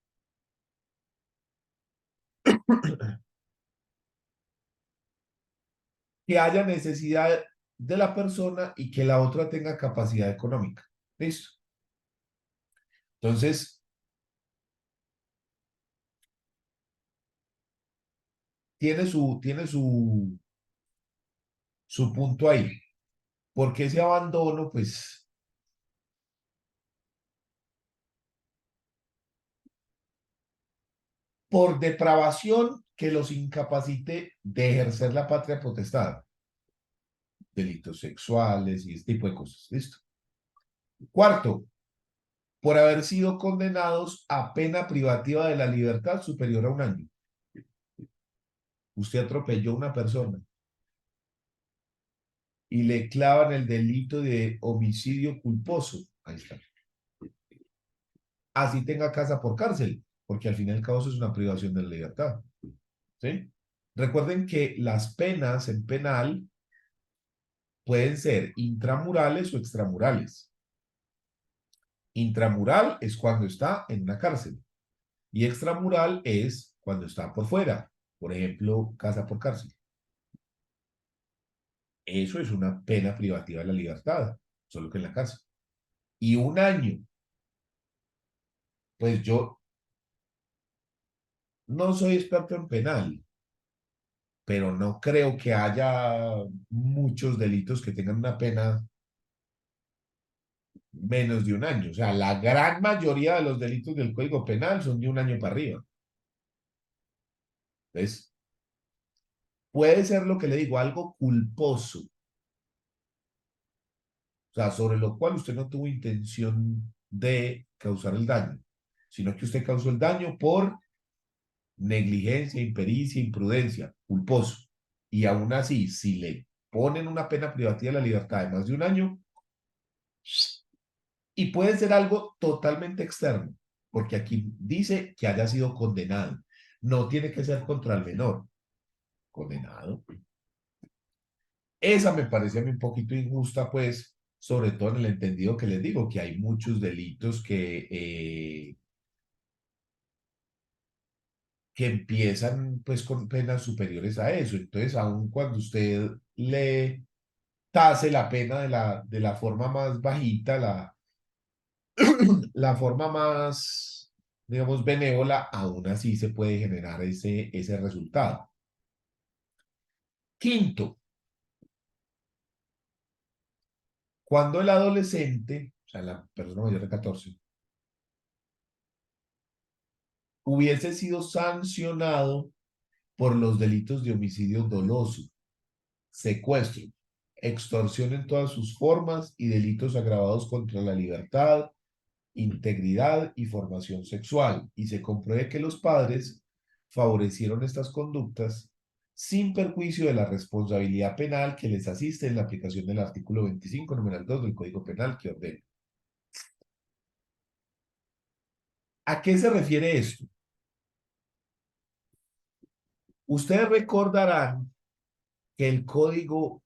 que haya necesidad de la persona y que la otra tenga capacidad económica. ¿Listo? Entonces, tiene su punto ahí. Porque ese abandono, pues, por depravación que los incapacite de ejercer la patria potestad, delitos sexuales y este tipo de cosas. ¿Listo? Cuarto, por haber sido condenados a pena privativa de la libertad superior a un año. Usted atropelló a una persona y le clavan el delito de homicidio culposo. Ahí está. Así tenga casa por cárcel, porque al fin y al cabo eso es una privación de la libertad. ¿Sí? Recuerden que las penas en penal pueden ser intramurales o extramurales. Intramural es cuando está en una cárcel y extramural es cuando está por fuera. Por ejemplo, casa por cárcel. Eso es una pena privativa de la libertad, solo que en la cárcel. Y un año, pues yo no soy experto en penal, pero no creo que haya muchos delitos que tengan una pena menos de un año. O sea, la gran mayoría de los delitos del Código Penal son de un año para arriba. Entonces, puede ser lo que le digo, algo culposo. O sea, sobre lo cual usted no tuvo intención de causar el daño, sino que usted causó el daño por negligencia, impericia, imprudencia, culposo. Y aún así, si le ponen una pena privativa de la libertad de más de un año, y puede ser algo totalmente externo, porque aquí dice que haya sido condenado. No tiene que ser contra el menor. Condenado. Esa me parece a mí un poquito injusta, pues, sobre todo en el entendido que les digo, que hay muchos delitos que empiezan, pues, con penas superiores a eso. Entonces, aun cuando usted le tase la pena de la forma más bajita, la forma más, digamos, benévola, aún así se puede generar ese resultado. Quinto, cuando el adolescente, o sea, la persona mayor de 14, hubiese sido sancionado por los delitos de homicidio doloso, secuestro, extorsión en todas sus formas y delitos agravados contra la libertad, integridad y formación sexual, y se compruebe que los padres favorecieron estas conductas sin perjuicio de la responsabilidad penal que les asiste en la aplicación del artículo 25, numeral 2 del Código Penal que ordena. ¿A qué se refiere esto? Ustedes recordarán que el Código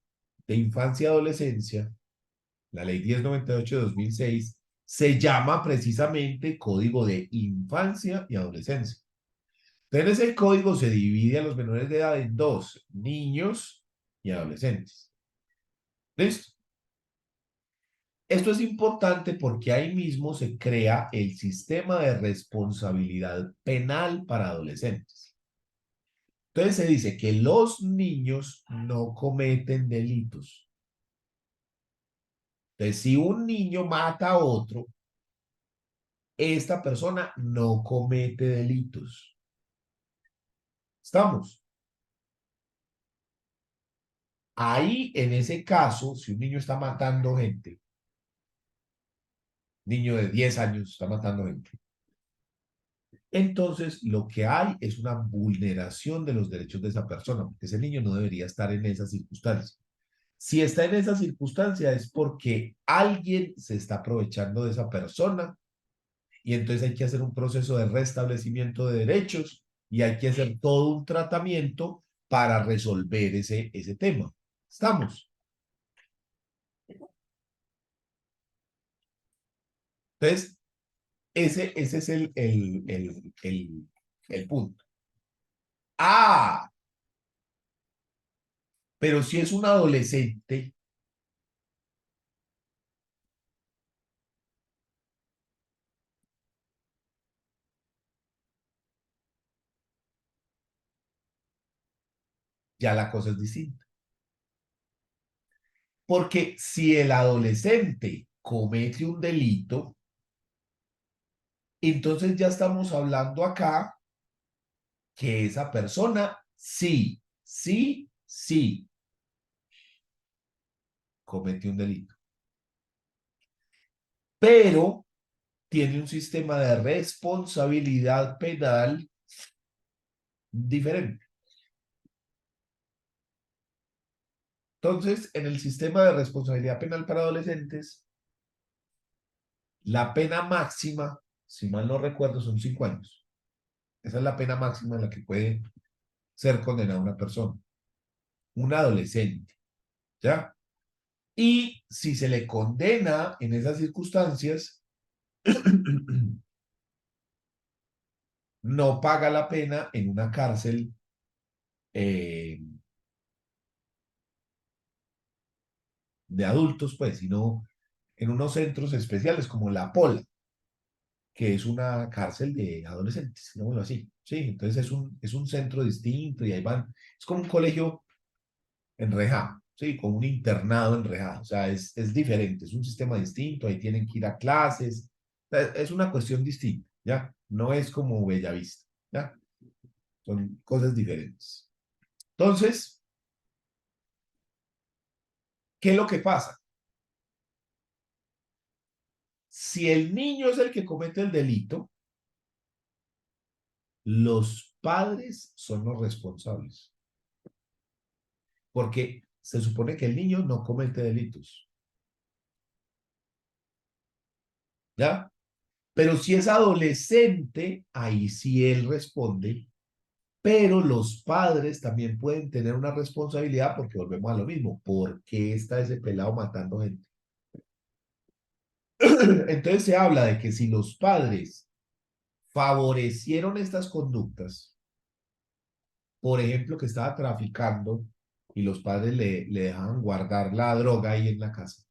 de Infancia y Adolescencia, la Ley 1098 de 2006, se llama precisamente Código de Infancia y Adolescencia. Entonces, el código se divide a los menores de edad en dos, niños y adolescentes. ¿Listo? Esto es importante porque ahí mismo se crea el sistema de responsabilidad penal para adolescentes. Entonces se dice que los niños no cometen delitos. Entonces, si un niño mata a otro, esta persona no comete delitos. ¿Estamos? Ahí, en ese caso, si un niño está matando gente, niño de 10 años está matando gente, entonces lo que hay es una vulneración de los derechos de esa persona, porque ese niño no debería estar en esa circunstancia. Si está en esa circunstancia es porque alguien se está aprovechando de esa persona y entonces hay que hacer un proceso de restablecimiento de derechos y hay que hacer todo un tratamiento para resolver ese tema. ¿Estamos? Entonces, ese es el punto. Ah, pero si es un adolescente, ya la cosa es distinta. Porque si el adolescente comete un delito, entonces ya estamos hablando acá que esa persona sí comete un delito, pero tiene un sistema de responsabilidad penal diferente. Entonces, en el sistema de responsabilidad penal para adolescentes, la pena máxima, si mal no recuerdo, son 5 años. Esa es la pena máxima en la que puede ser condenada una persona, un adolescente, ¿ya? Y si se le condena en esas circunstancias, no paga la pena en una cárcel eh, de adultos, pues, sino en unos centros especiales como la Pola, que es una cárcel de adolescentes, digámoslo así. Sí, entonces es un centro distinto y ahí van, es como un colegio enrejado, sí, como un internado enrejado, o sea, es diferente, es un sistema distinto, ahí tienen que ir a clases, o sea, es una cuestión distinta, ¿ya? No es como Bellavista, ¿ya? Son cosas diferentes. Entonces, ¿qué es lo que pasa? Si el niño es el que comete el delito, los padres son los responsables, porque se supone que el niño no comete delitos, ¿ya? Pero si es adolescente, ahí sí él responde, pero los padres también pueden tener una responsabilidad porque volvemos a lo mismo. ¿Por qué está ese pelado matando gente? Entonces se habla de que si los padres favorecieron estas conductas, por ejemplo, que estaba traficando y los padres le dejaban guardar la droga ahí en la casa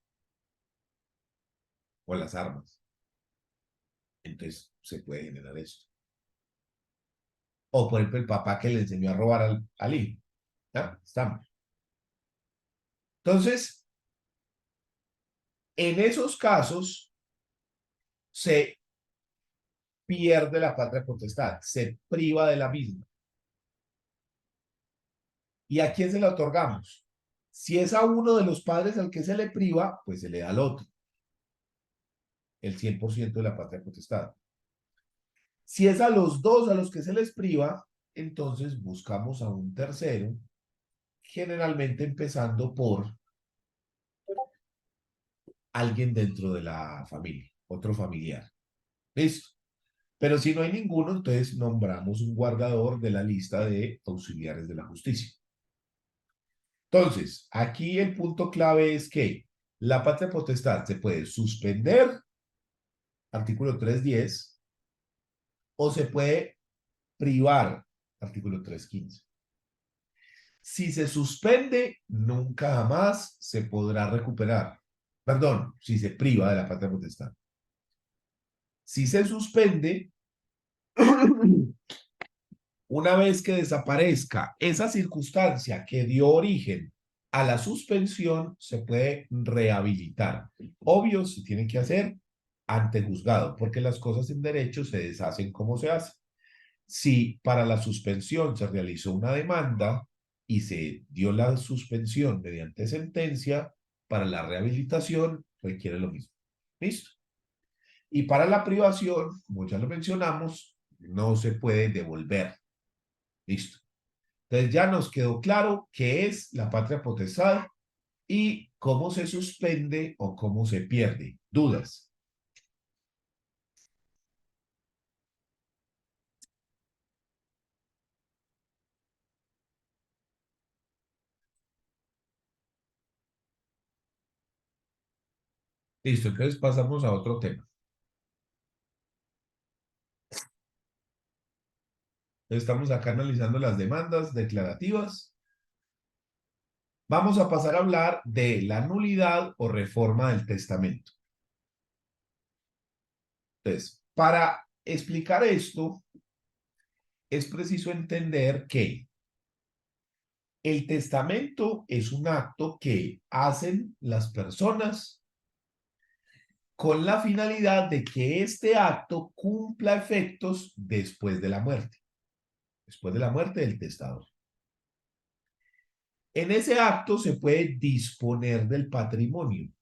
o las armas, entonces se puede generar esto. O por ejemplo, el papá que le enseñó a robar al hijo. ¿Ya? Estamos. Entonces, en esos casos se pierde la patria potestad, se priva de la misma. ¿Y a quién se la otorgamos? Si es a uno de los padres al que se le priva, pues se le da al otro, el 100% de la patria potestad. Si es a los dos a los que se les priva, entonces buscamos a un tercero, generalmente empezando por alguien dentro de la familia, otro familiar. ¿Listo? Pero si no hay ninguno, entonces nombramos un guardador de la lista de auxiliares de la justicia. Entonces, aquí el punto clave es que la patria potestad se puede suspender, artículo 310, o se puede privar, artículo 315. Si se suspende, nunca jamás se podrá recuperar. Perdón, si se priva de la patria potestad. Si se suspende, una vez que desaparezca esa circunstancia que dio origen a la suspensión, se puede rehabilitar. Obvio, se tiene que hacer ante juzgado, porque las cosas en derecho se deshacen como se hace. Si para la suspensión se realizó una demanda y se dio la suspensión mediante sentencia, para la rehabilitación requiere lo mismo. ¿Listo? Y para la privación, como ya lo mencionamos, no se puede devolver. Listo. Entonces ya nos quedó claro qué es la patria potestad y cómo se suspende o cómo se pierde. ¿Dudas? Listo, entonces pasamos a otro tema. Estamos acá analizando las demandas declarativas. Vamos a pasar a hablar de la nulidad o reforma del testamento. Entonces, para explicar esto, es preciso entender que el testamento es un acto que hacen las personas con la finalidad de que este acto cumpla efectos después de la muerte del testador. En ese acto se puede disponer del patrimonio,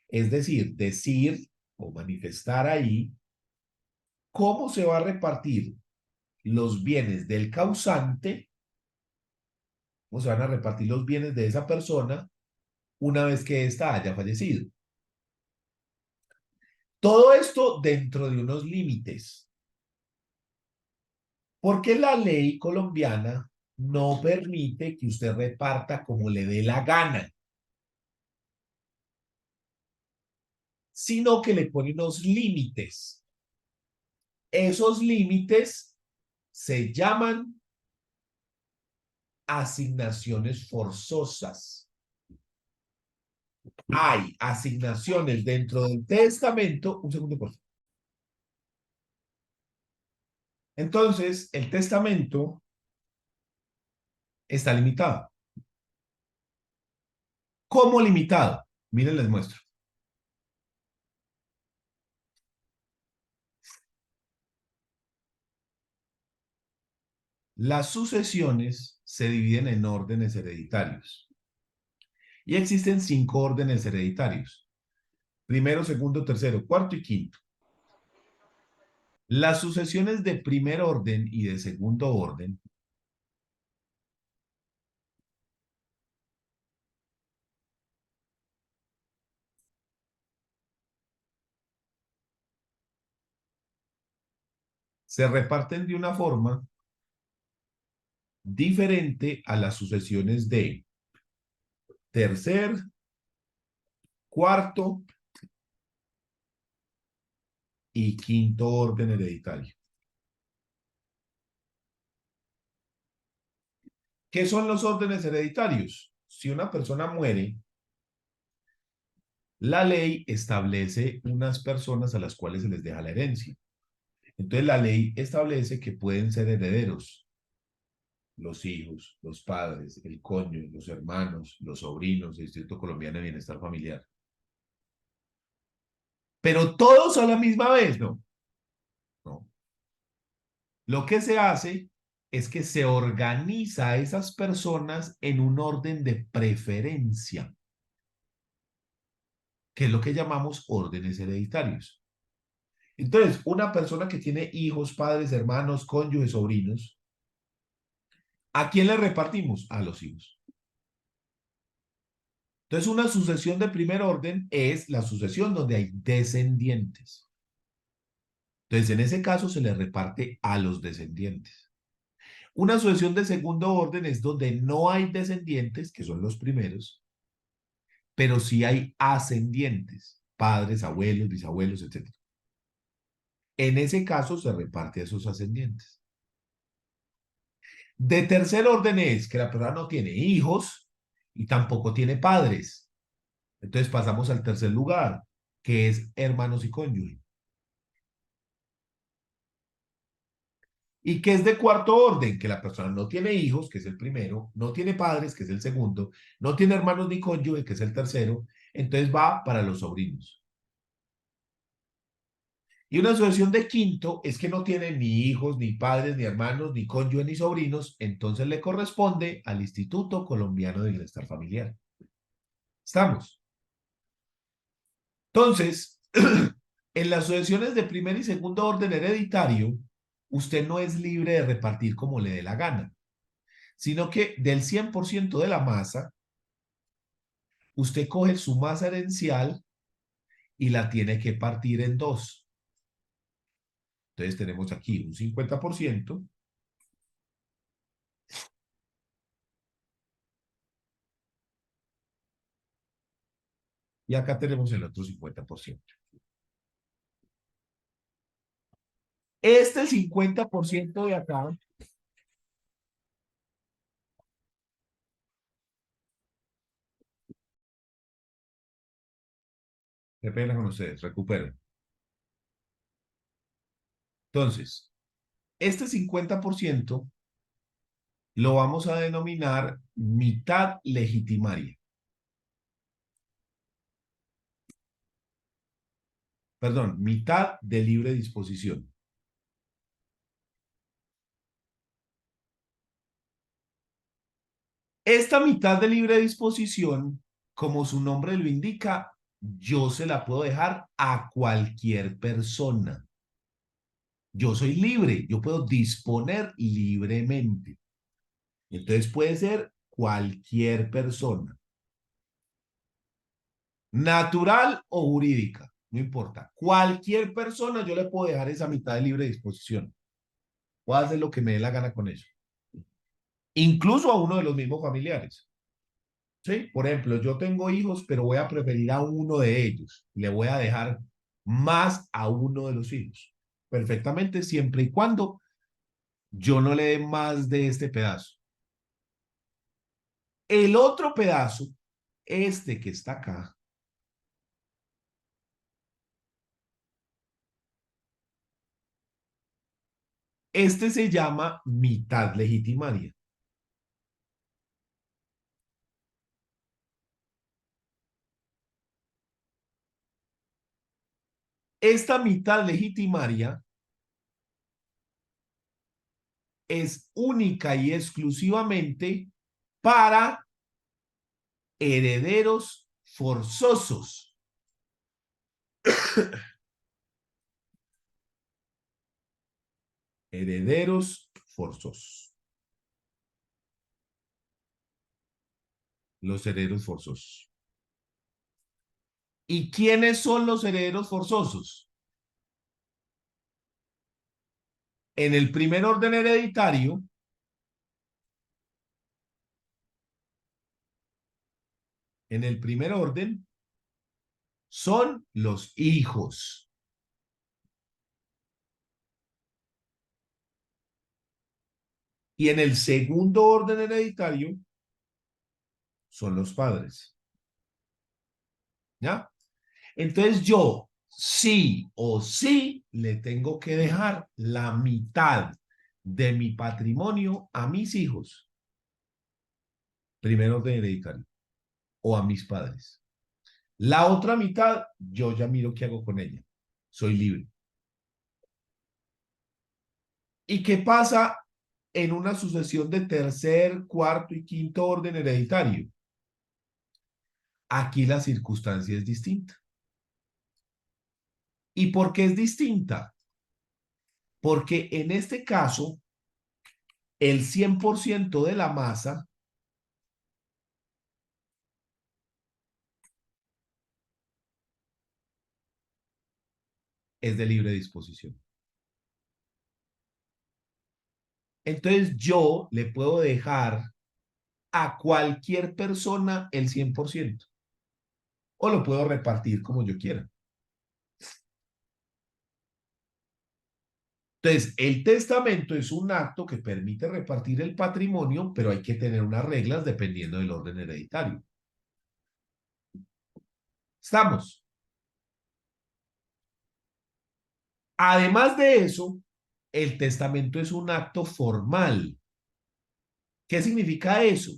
es decir o manifestar ahí cómo se va a repartir los bienes del causante, cómo se van a repartir los bienes de esa persona una vez que ésta haya fallecido. Todo esto dentro de unos límites, porque la ley colombiana no permite que usted reparta como le dé la gana, sino que le pone unos límites. Esos límites se llaman asignaciones forzosas. Hay asignaciones dentro del testamento. Un segundo, por favor. Entonces, el testamento está limitado. ¿Cómo limitado? Miren, les muestro. Las sucesiones se dividen en órdenes hereditarios y existen 5 órdenes hereditarios: primero, segundo, tercero, cuarto y quinto. Las sucesiones de primer orden y de segundo orden se reparten de una forma diferente a las sucesiones de tercer, cuarto y quinto orden hereditario. ¿Qué son los órdenes hereditarios? Si una persona muere, la ley establece unas personas a las cuales se les deja la herencia. Entonces la ley establece que pueden ser herederos los hijos, los padres, el cónyuge, los hermanos, los sobrinos, el Instituto Colombiano de Bienestar Familiar. Pero todos a la misma vez, ¿no? No. Lo que se hace es que se organiza a esas personas en un orden de preferencia, que es lo que llamamos órdenes hereditarios. Entonces, una persona que tiene hijos, padres, hermanos, cónyuges, sobrinos, ¿a quién le repartimos? A los hijos. Entonces, una sucesión de primer orden es la sucesión donde hay descendientes. Entonces, en ese caso se le reparte a los descendientes. Una sucesión de segundo orden es donde no hay descendientes, que son los primeros, pero sí hay ascendientes, padres, abuelos, bisabuelos, etc. En ese caso se reparte a esos ascendientes. De tercer orden es que la persona no tiene hijos y tampoco tiene padres. Entonces pasamos al tercer lugar, que es hermanos y cónyuge. ¿Y qué es de cuarto orden? Que la persona no tiene hijos, que es el primero, no tiene padres, que es el segundo, no tiene hermanos ni cónyuge, que es el tercero, entonces va para los sobrinos. Y una sucesión de quinto es que no tiene ni hijos, ni padres, ni hermanos, ni cónyuge, ni sobrinos, entonces le corresponde al Instituto Colombiano de Bienestar Familiar. ¿Estamos? Entonces, en las sucesiones de primer y segundo orden hereditario, usted no es libre de repartir como le dé la gana, sino que del 100% de la masa, usted coge su masa herencial y la tiene que partir en dos. Entonces tenemos aquí un 50% y acá tenemos el otro 50%. Este 50% de acá Qué pena con ustedes, recupero. Entonces, este 50% lo vamos a denominar mitad legitimaria. Perdón, mitad de libre disposición. Esta mitad de libre disposición, como su nombre lo indica, yo se la puedo dejar a cualquier persona. Yo soy libre, yo puedo disponer libremente. Entonces puede ser cualquier persona, natural o jurídica, no importa. Cualquier persona yo le puedo dejar esa mitad de libre disposición. Puedo hacer lo que me dé la gana con eso. Incluso a uno de los mismos familiares. ¿Sí? Por ejemplo, yo tengo hijos, pero voy a preferir a uno de ellos. Le voy a dejar más a uno de los hijos. Perfectamente, siempre y cuando yo no le dé más de este pedazo. El otro pedazo, este que está acá, este se llama mitad legitimaria. Esta mitad legitimaria es única y exclusivamente para herederos forzosos. Herederos forzosos. Los herederos forzosos. ¿Y quiénes son los herederos forzosos? En el primer orden hereditario, en el primer orden, son los hijos. Y en el segundo orden hereditario, son los padres. ¿Ya? Entonces yo, sí o sí, le tengo que dejar la mitad de mi patrimonio a mis hijos. Primer orden hereditario. O a mis padres. La otra mitad, yo ya miro qué hago con ella. Soy libre. ¿Y qué pasa en una sucesión de tercer, cuarto y quinto orden hereditario? Aquí la circunstancia es distinta. ¿Y por qué es distinta? Porque en este caso, el 100% de la masa es de libre disposición. Entonces yo le puedo dejar a cualquier persona el 100% o lo puedo repartir como yo quiera. Entonces, el testamento es un acto que permite repartir el patrimonio, pero hay que tener unas reglas dependiendo del orden hereditario. ¿Estamos? Además de eso, el testamento es un acto formal. ¿Qué significa eso?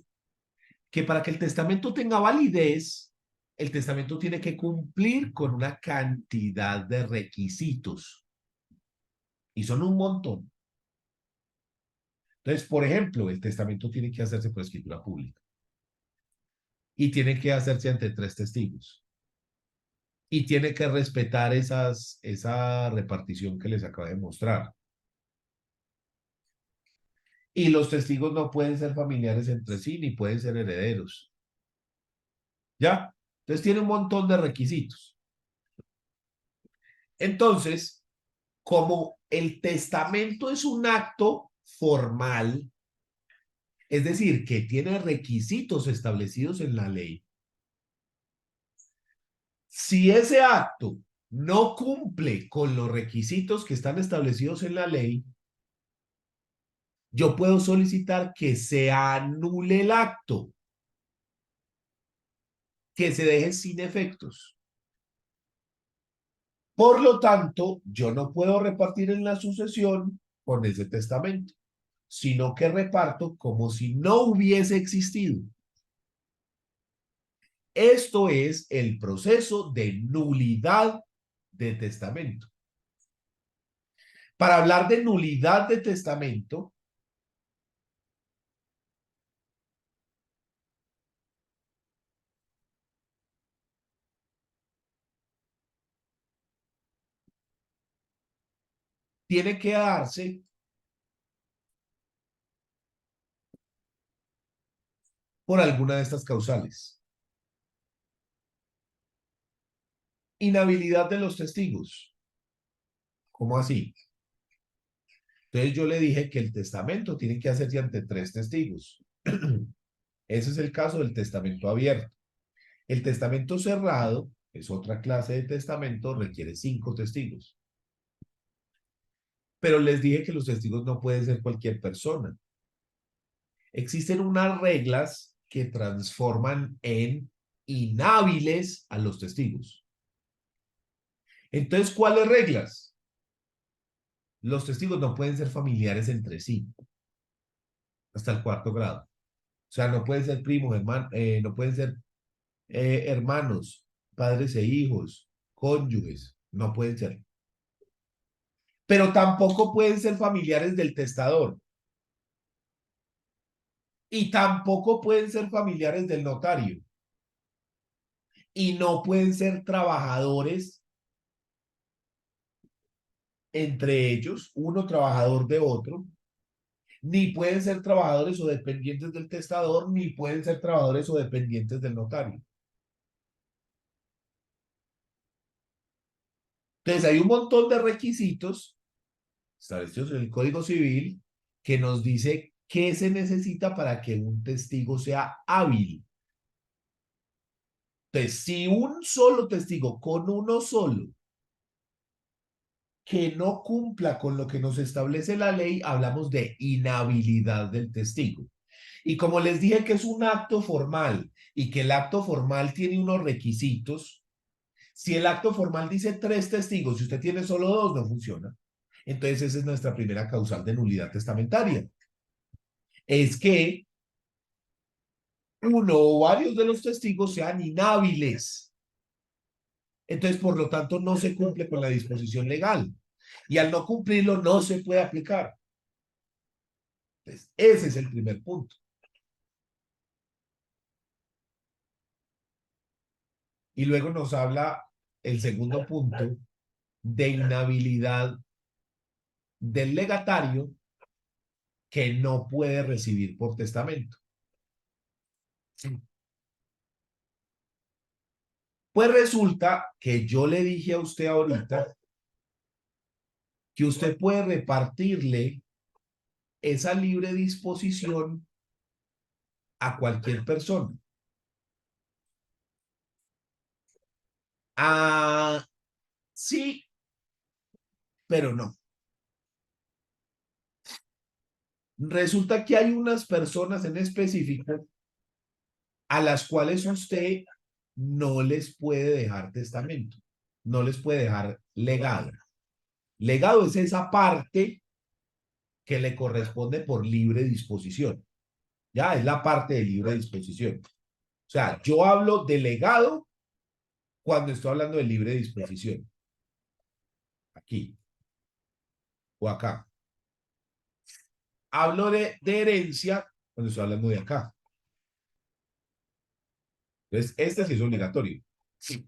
Que para que el testamento tenga validez, el testamento tiene que cumplir con una cantidad de requisitos. Y son un montón. Entonces, por ejemplo, el testamento tiene que hacerse por escritura pública. Y tiene que hacerse ante 3 testigos. Y tiene que respetar esa repartición que les acabo de mostrar. Y los testigos no pueden ser familiares entre sí ni pueden ser herederos. ¿Ya? Entonces tiene un montón de requisitos. Entonces, como el testamento es un acto formal, es decir, que tiene requisitos establecidos en la ley, si ese acto no cumple con los requisitos que están establecidos en la ley, yo puedo solicitar que se anule el acto, que se deje sin efectos. Por lo tanto, yo no puedo repartir en la sucesión con ese testamento, sino que reparto como si no hubiese existido. Esto es el proceso de nulidad de testamento. Para hablar de nulidad de testamento, tiene que darse por alguna de estas causales. Inhabilidad de los testigos. ¿Cómo así? Entonces yo le dije que el testamento tiene que hacerse ante 3 testigos. Ese es el caso del testamento abierto. El testamento cerrado es otra clase de testamento, requiere 5 testigos. Pero les dije que los testigos no pueden ser cualquier persona. Existen unas reglas que transforman en inhábiles a los testigos. Entonces, ¿cuáles reglas? Los testigos no pueden ser familiares entre sí hasta el 4º grado. O sea, no pueden ser primos, hermanos, no pueden ser hermanos, padres e hijos, cónyuges, no pueden ser. Pero tampoco pueden ser familiares del testador. Y tampoco pueden ser familiares del notario. Y no pueden ser trabajadores entre ellos, uno trabajador de otro, ni pueden ser trabajadores o dependientes del testador, ni pueden ser trabajadores o dependientes del notario. Entonces hay un montón de requisitos establecidos en el Código Civil que nos dice qué se necesita para que un testigo sea hábil. Entonces, si un solo testigo, con uno solo, que no cumpla con lo que nos establece la ley, hablamos de inhabilidad del testigo. Y como les dije que es un acto formal y que el acto formal tiene unos requisitos, si el acto formal dice 3 testigos y usted tiene solo 2, no funciona. Entonces esa es nuestra primera causal de nulidad testamentaria. Es que uno o varios de los testigos sean inhábiles. Entonces, por lo tanto, no se cumple con la disposición legal. Y al no cumplirlo, no se puede aplicar. Entonces, ese es el primer punto. Y luego nos habla el segundo punto de inhabilidad del legatario que no puede recibir por testamento. Pues resulta que yo le dije a usted ahorita que usted puede repartirle esa libre disposición a cualquier persona. Ah, sí, pero no. Resulta que hay unas personas en específico a las cuales usted no les puede dejar testamento, no les puede dejar legado. Legado es esa parte que le corresponde por libre disposición. Ya es la parte de libre disposición. O sea, yo hablo de legado cuando estoy hablando de libre disposición. Aquí o acá. Hablo de herencia cuando estoy hablando de acá. Entonces, este sí es obligatorio. Sí.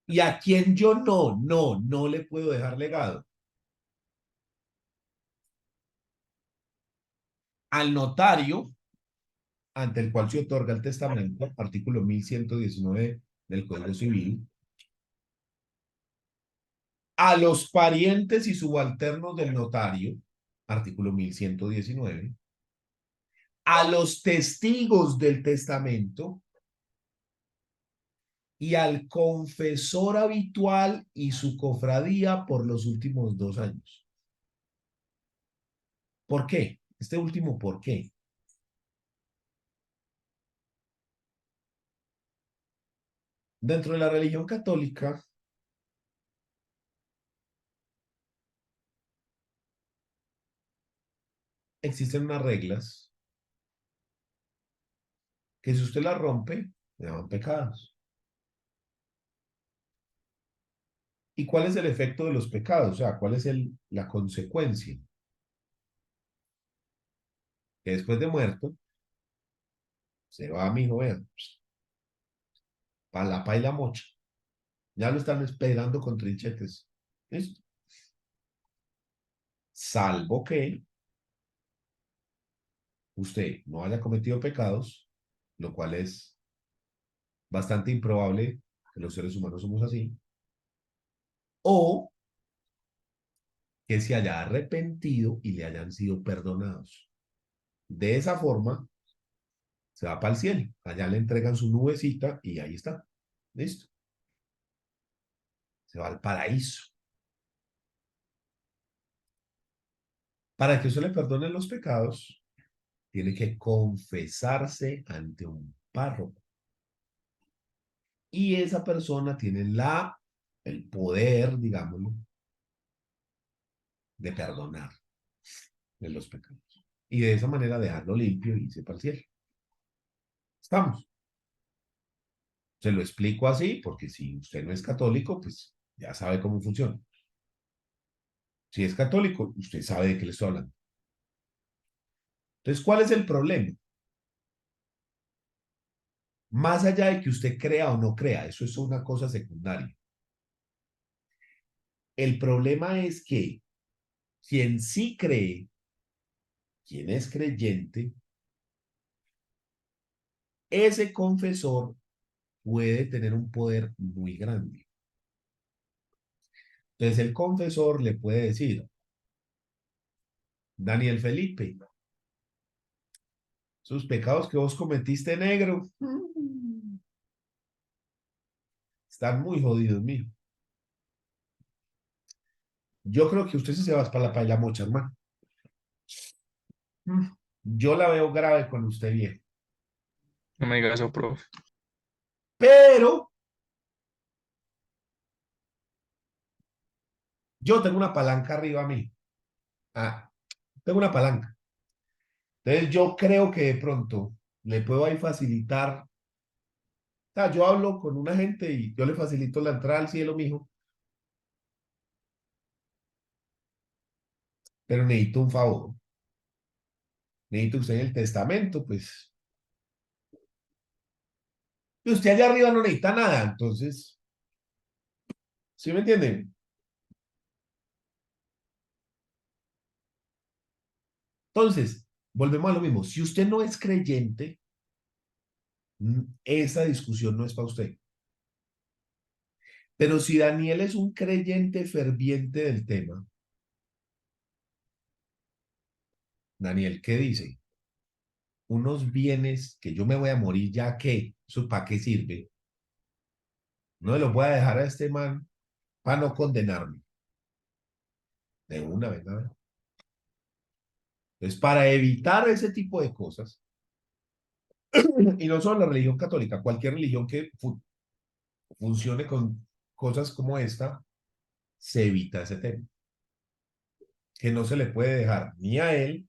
Y a quien yo no le puedo dejar legado. Al notario ante el cual se otorga el testamento, artículo 1119 del Código Civil, a los parientes y subalternos del notario, artículo 1119, a los testigos del testamento y al confesor habitual y su cofradía por los últimos 2 años. ¿Por qué? Este último, ¿por qué? Dentro de la religión católica existen unas reglas que si usted las rompe, se llaman pecados. ¿Y cuál es el efecto de los pecados? O sea, ¿cuál es la consecuencia? Que después de muerto, se va, mi hijo, vean, para la pa y la mocha. Ya lo están esperando con trinchetes. ¿Listo? Salvo que usted no haya cometido pecados, lo cual es bastante improbable que los seres humanos somos así, o que se haya arrepentido y le hayan sido perdonados. De esa forma, se va para el cielo. Allá le entregan su nubecita y ahí está. ¿Listo? Se va al paraíso. Para que usted le perdone los pecados, tiene que confesarse ante un párroco. Y esa persona tiene el poder, digámoslo, de perdonar de los pecados. Y de esa manera dejarlo limpio y irse para el cielo. ¿Estamos? Se lo explico así, porque si usted no es católico, pues ya sabe cómo funciona. Si es católico, usted sabe de qué le estoy hablando. Entonces, ¿cuál es el problema? Más allá de que usted crea o no crea, eso es una cosa secundaria. El problema es que quien sí cree, quien es creyente, ese confesor puede tener un poder muy grande. Entonces el confesor le puede decir, Daniel Felipe, sus pecados que vos cometiste negro están muy jodidos, mijo. Yo creo que usted sí se va para la paila mocha, hermano. Yo la veo grave con usted, viejo. No me digas eso, profe. Pero yo tengo una palanca arriba a mí. Ah, tengo una palanca. Entonces yo creo que de pronto le puedo ahí facilitar. O sea, yo hablo con una gente y yo le facilito la entrada al cielo, mijo. Pero necesito un favor. Necesito usted en el testamento, pues. Y usted allá arriba no necesita nada, entonces, ¿sí me entienden? Entonces, volvemos a lo mismo. Si usted no es creyente, esa discusión no es para usted. Pero si Daniel es un creyente ferviente del tema, Daniel, ¿qué dice? Unos bienes que yo me voy a morir ya que, ¿eso para qué sirve? No se los voy a dejar a este man para no condenarme. De una vez, ¿no? Entonces, para evitar ese tipo de cosas, y no solo la religión católica, cualquier religión que funcione con cosas como esta, se evita ese tema. Que no se le puede dejar ni a él,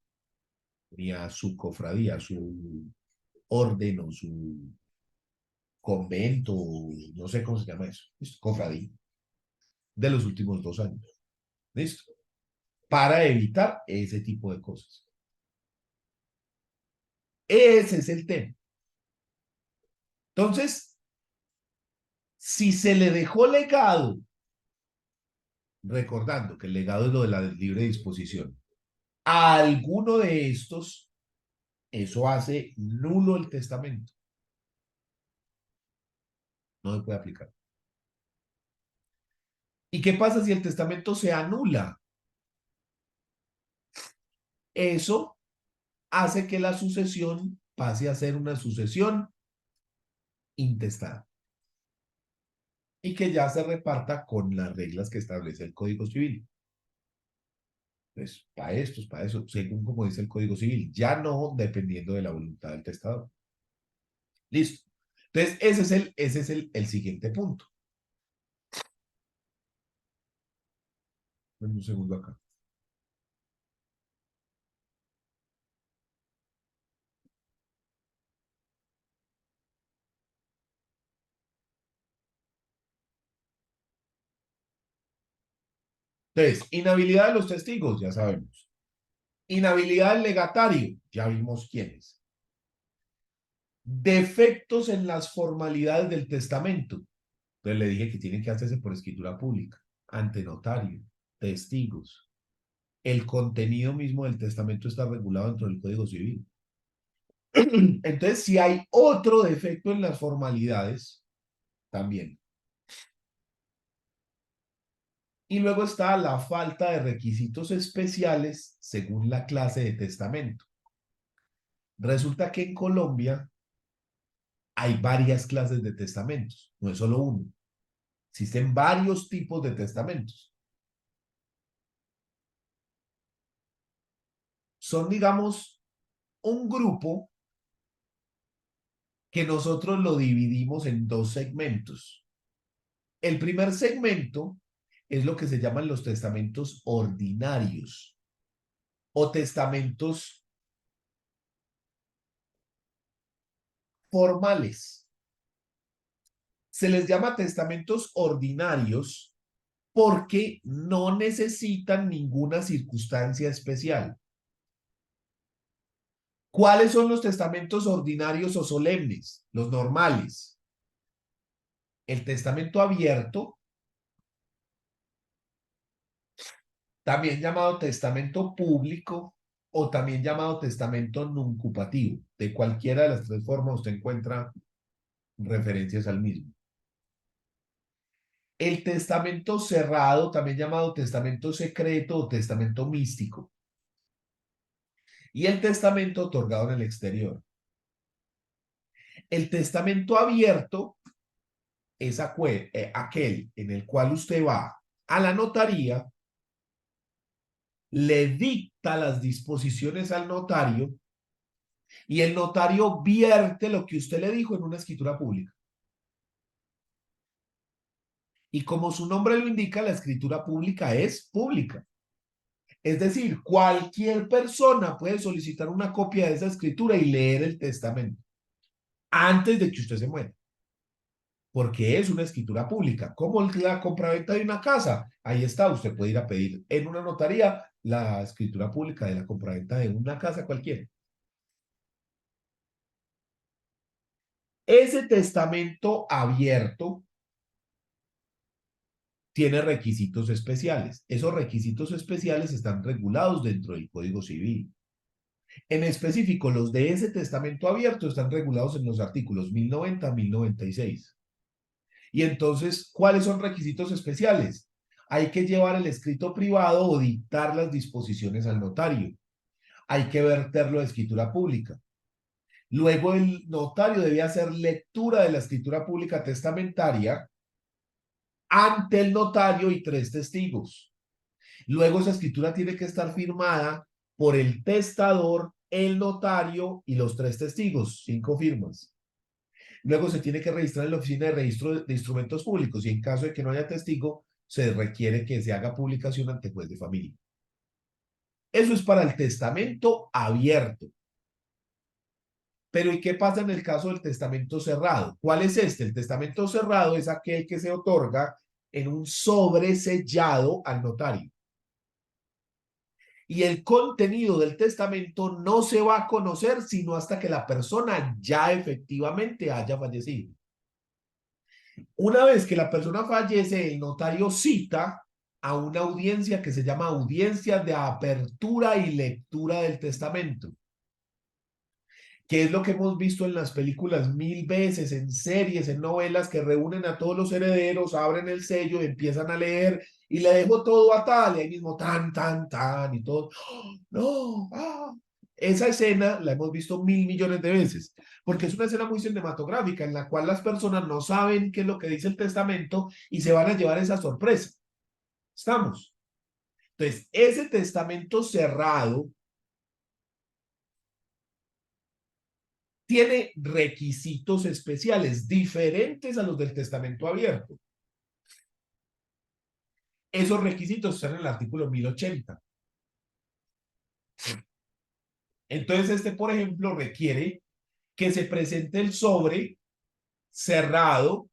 ni a su cofradía, a su orden o su convento, no sé cómo se llama eso, cofradía, de los últimos 2 años. ¿Listo? Para evitar ese tipo de cosas. Ese es el tema. Entonces, si se le dejó legado, recordando que el legado es lo de la libre disposición, a alguno de estos, eso hace nulo el testamento. No se puede aplicar. ¿Y qué pasa si el testamento se anula? Eso hace que la sucesión pase a ser una sucesión intestada y que ya se reparta con las reglas que establece el Código Civil. Pues para esto, para eso, según como dice el Código Civil, ya no dependiendo de la voluntad del testador. Listo. Entonces, ese es el siguiente punto. Dame un segundo acá. Entonces, inhabilidad de los testigos, ya sabemos. Inhabilidad del legatario, ya vimos quién es. Defectos en las formalidades del testamento. Entonces le dije que tienen que hacerse por escritura pública, ante notario, testigos. El contenido mismo del testamento está regulado dentro del Código Civil. Entonces, si hay otro defecto en las formalidades, también. Y luego está la falta de requisitos especiales según la clase de testamento. Resulta que en Colombia hay varias clases de testamentos, no es solo uno. Existen varios tipos de testamentos. Son, digamos, un grupo que nosotros lo dividimos en dos segmentos. El primer segmento es lo que se llaman los testamentos ordinarios o testamentos formales. Se les llama testamentos ordinarios porque no necesitan ninguna circunstancia especial. ¿Cuáles son los testamentos ordinarios o solemnes? Los normales. El testamento abierto, también llamado testamento público o también llamado testamento nuncupativo. De cualquiera de las tres formas usted encuentra referencias al mismo. El testamento cerrado, también llamado testamento secreto o testamento místico. Y el testamento otorgado en el exterior. El testamento abierto es aquel en el cual usted va a la notaría, le dicta las disposiciones al notario y el notario vierte lo que usted le dijo en una escritura pública. Y como su nombre lo indica, la escritura pública es pública. Es decir, cualquier persona puede solicitar una copia de esa escritura y leer el testamento antes de que usted se muera. Porque es una escritura pública. Como la compraventa de una casa. Ahí está, usted puede ir a pedir en una notaría la escritura pública de la compraventa de una casa cualquiera. Ese testamento abierto tiene requisitos especiales. Esos requisitos especiales están regulados dentro del Código Civil. En específico, los de ese testamento abierto están regulados en los artículos 1090 a 1096. Y entonces, ¿cuáles son requisitos especiales? Hay que llevar el escrito privado o dictar las disposiciones al notario. Hay que verterlo de escritura pública. Luego el notario debe hacer lectura de la escritura pública testamentaria ante el notario y tres testigos. Luego esa escritura tiene que estar firmada por el testador, el notario y los tres testigos, 5 firmas. Luego se tiene que registrar en la Oficina de Registro de Instrumentos Públicos y en caso de que no haya testigo, se requiere que se haga publicación ante juez de familia. Eso es para el testamento abierto. Pero ¿y qué pasa en el caso del testamento cerrado? ¿Cuál es este? El testamento cerrado es aquel que se otorga en un sobre sellado al notario. Y el contenido del testamento no se va a conocer sino hasta que la persona ya efectivamente haya fallecido. Una vez que la persona fallece, el notario cita a una audiencia que se llama audiencia de apertura y lectura del testamento, que es lo que hemos visto en las películas 1000 veces, en series, en novelas, que reúnen a todos los herederos, abren el sello y empiezan a leer, y le dejo todo a tal, y ahí mismo tan, tan, tan, y todo. ¡Oh, no! ¡Ah! Esa escena la hemos visto 1000 millones de veces, porque es una escena muy cinematográfica en la cual las personas no saben qué es lo que dice el testamento y se van a llevar esa sorpresa. ¿Estamos? Entonces, ese testamento cerrado tiene requisitos especiales diferentes a los del testamento abierto. Esos requisitos están en el artículo 1080. Entonces, por ejemplo, requiere que se presente el sobre cerrado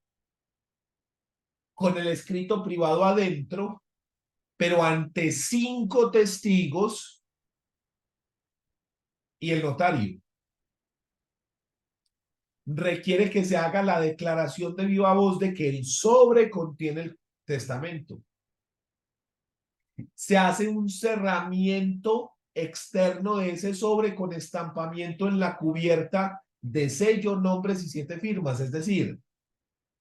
con el escrito privado adentro, pero ante 5 testigos y el notario. Requiere que se haga la declaración de viva voz de que el sobre contiene el testamento. Se hace un cerramiento externo de ese sobre con estampamiento en la cubierta de sello, nombres y 7 firmas. Es decir,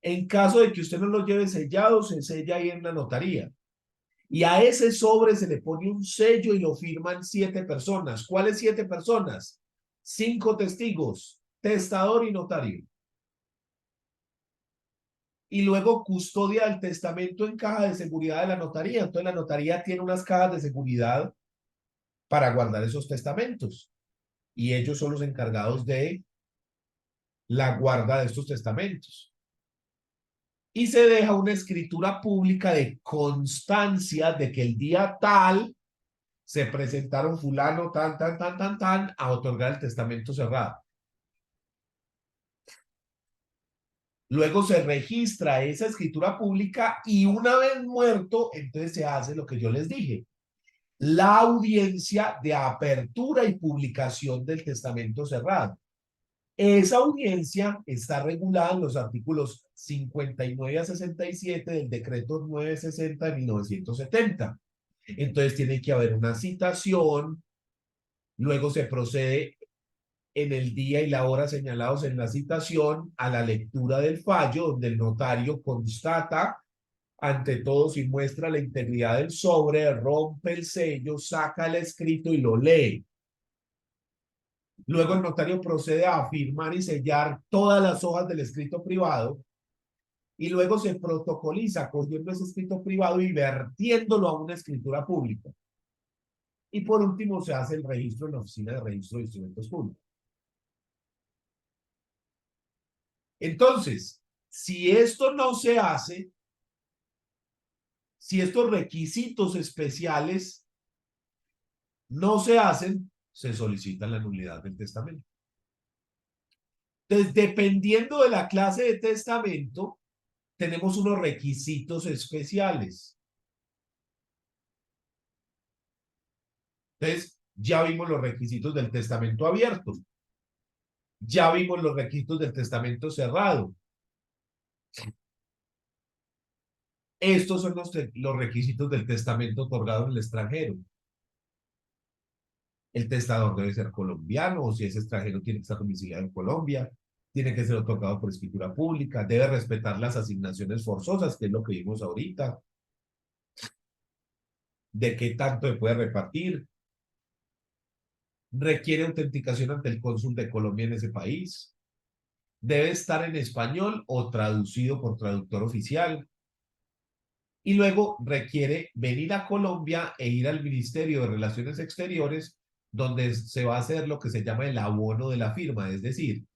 en caso de que usted no lo lleve sellado, se sella ahí en la notaría. Y a ese sobre se le pone un sello y lo firman 7 personas. ¿Cuáles 7 personas? 5 testigos, testador y notario. Y luego custodia del testamento en caja de seguridad de la notaría. Entonces la notaría tiene unas cajas de seguridad para guardar esos testamentos. Y ellos son los encargados de la guarda de estos testamentos. Y se deja una escritura pública de constancia de que el día tal se presentaron fulano, tan, a otorgar el testamento cerrado. Luego se registra esa escritura pública y una vez muerto, entonces se hace lo que yo les dije. La audiencia de apertura y publicación del testamento cerrado. Esa audiencia está regulada en los artículos 59 a 67 del decreto 960 de 1970. Entonces tiene que haber una citación, luego se procede en el día y la hora señalados en la citación a la lectura del fallo, donde el notario constata ante todos y muestra la integridad del sobre, rompe el sello, saca el escrito y lo lee. Luego el notario procede a firmar y sellar todas las hojas del escrito privado y luego se protocoliza cogiendo ese escrito privado y vertiéndolo a una escritura pública. Y por último se hace el registro en la Oficina de Registro de Instrumentos Públicos. Entonces, si esto no se hace, si estos requisitos especiales no se hacen, se solicita la nulidad del testamento. Entonces, dependiendo de la clase de testamento, tenemos unos requisitos especiales. Entonces, ya vimos los requisitos del testamento abierto. Ya vimos los requisitos del testamento cerrado. Estos son los requisitos del testamento otorgado en el extranjero. El testador debe ser colombiano, o si es extranjero tiene que estar domiciliado en Colombia, tiene que ser otorgado por escritura pública, debe respetar las asignaciones forzosas, que es lo que vimos ahorita, de qué tanto se puede repartir, requiere autenticación ante el cónsul de Colombia en ese país, debe estar en español o traducido por traductor oficial, y luego requiere venir a Colombia e ir al Ministerio de Relaciones Exteriores, donde se va a hacer lo que se llama el abono de la firma, es decir,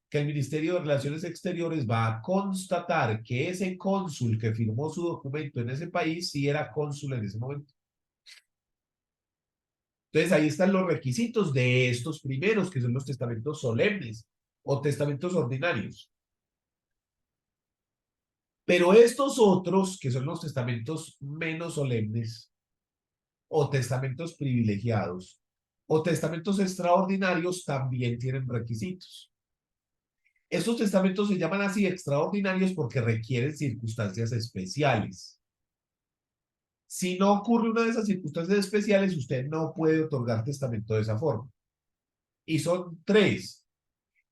que el Ministerio de Relaciones Exteriores va a constatar que ese cónsul que firmó su documento en ese país sí era cónsul en ese momento. Entonces ahí están los requisitos de estos primeros, que son los testamentos solemnes o testamentos ordinarios. Pero estos otros, que son los testamentos menos solemnes, o testamentos privilegiados, o testamentos extraordinarios, también tienen requisitos. Estos testamentos se llaman así extraordinarios porque requieren circunstancias especiales. Si no ocurre una de esas circunstancias especiales, usted no puede otorgar testamento de esa forma. Y son 3.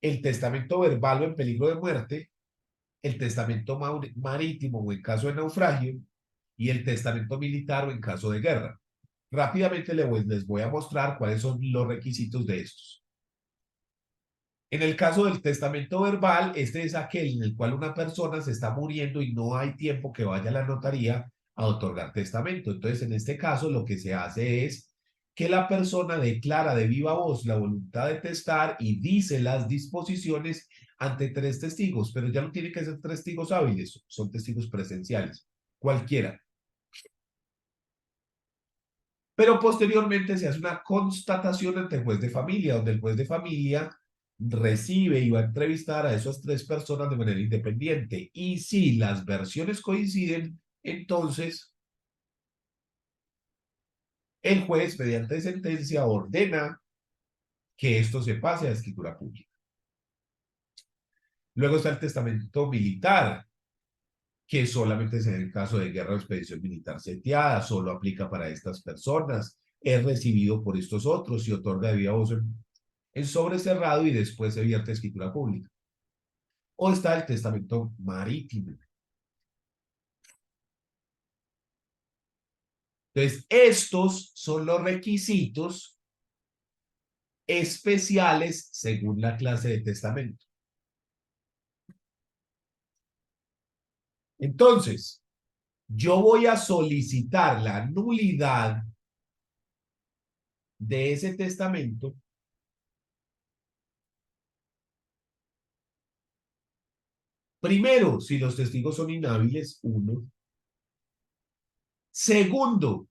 El testamento verbal o en peligro de muerte, el testamento marítimo o en caso de naufragio, y el testamento militar o en caso de guerra. Rápidamente les voy a mostrar cuáles son los requisitos de estos. En el caso del testamento verbal, este es aquel en el cual una persona se está muriendo y no hay tiempo que vaya a la notaría a otorgar testamento. Entonces, en este caso, lo que se hace es que la persona declara de viva voz la voluntad de testar y dice las disposiciones ante 3 testigos, pero ya no tiene que ser 3 testigos hábiles, son testigos presenciales, cualquiera. Pero posteriormente se hace una constatación ante el juez de familia, donde el juez de familia recibe y va a entrevistar a esas 3 personas de manera independiente. Y si las versiones coinciden, entonces el juez, mediante sentencia, ordena que esto se pase a escritura pública. Luego está el testamento militar, que solamente es en el caso de guerra o expedición militar seteada, solo aplica para estas personas, es recibido por estos otros y otorga de viva voz en sobre cerrado y después se vierte a escritura pública. O está el testamento marítimo. Entonces, estos son los requisitos especiales según la clase de testamento. Entonces, yo voy a solicitar la nulidad de ese testamento primero, si los testigos son inhábiles, 1. Segundo,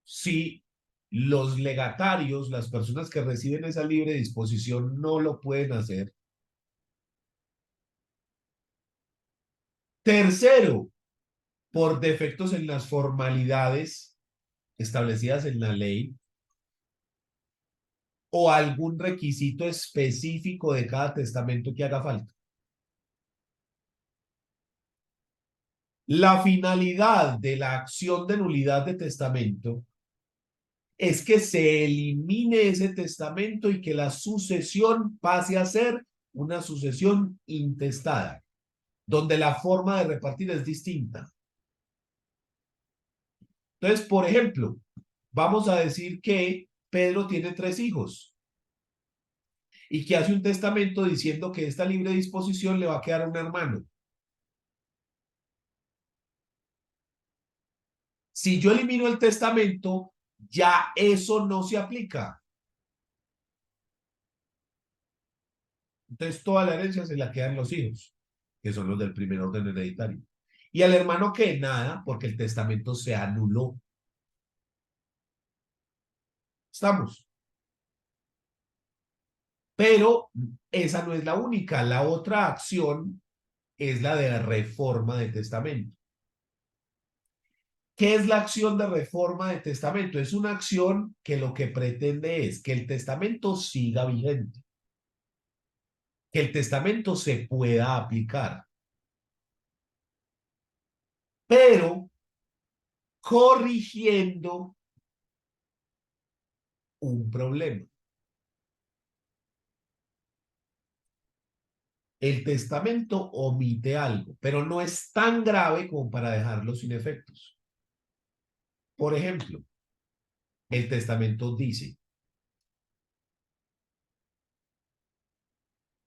si los legatarios, las personas que reciben esa libre disposición, no lo pueden hacer. Tercero, por defectos en las formalidades establecidas en la ley o algún requisito específico de cada testamento que haga falta. La finalidad de la acción de nulidad de testamento es que se elimine ese testamento y que la sucesión pase a ser una sucesión intestada, donde la forma de repartir es distinta. Entonces, por ejemplo, vamos a decir que Pedro tiene 3 hijos y que hace un testamento diciendo que esta libre disposición le va a quedar a un hermano. Si yo elimino el testamento, ya eso no se aplica. Entonces, toda la herencia se la quedan los hijos, que son los del primer orden hereditario. ¿Y al hermano qué? Nada, porque el testamento se anuló. ¿Estamos? Pero esa no es la única. La otra acción es la de reforma de testamento. ¿Qué es la acción de reforma de testamento? Es una acción que lo que pretende es que el testamento siga vigente, que el testamento se pueda aplicar, pero corrigiendo un problema. El testamento omite algo, pero no es tan grave como para dejarlo sin efectos. Por ejemplo, el testamento dice: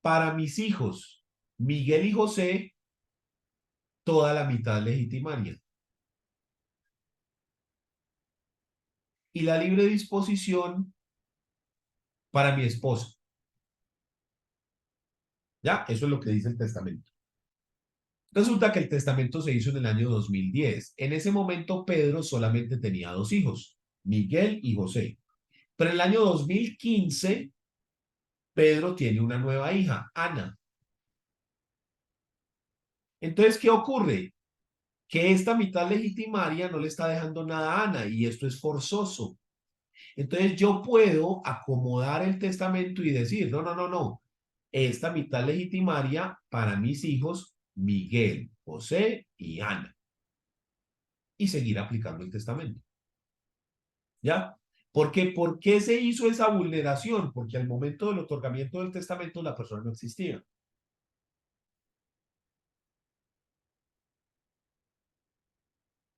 para mis hijos, Miguel y José, toda la mitad legitimaria. Y la libre disposición para mi esposa. ¿Ya? Eso es lo que dice el testamento. Resulta que el testamento se hizo en el año 2010. En ese momento Pedro solamente tenía 2 hijos, Miguel y José. Pero en el año 2015, Pedro tiene una nueva hija, Ana. Entonces, ¿qué ocurre? Que esta mitad legitimaria no le está dejando nada a Ana y esto es forzoso. Entonces yo puedo acomodar el testamento y decir, no, no, no, no. Esta mitad legitimaria para mis hijos, Miguel, José y Ana. Y seguir aplicando el testamento. ¿Ya? ¿Por qué se hizo esa vulneración? Porque al momento del otorgamiento del testamento la persona no existía.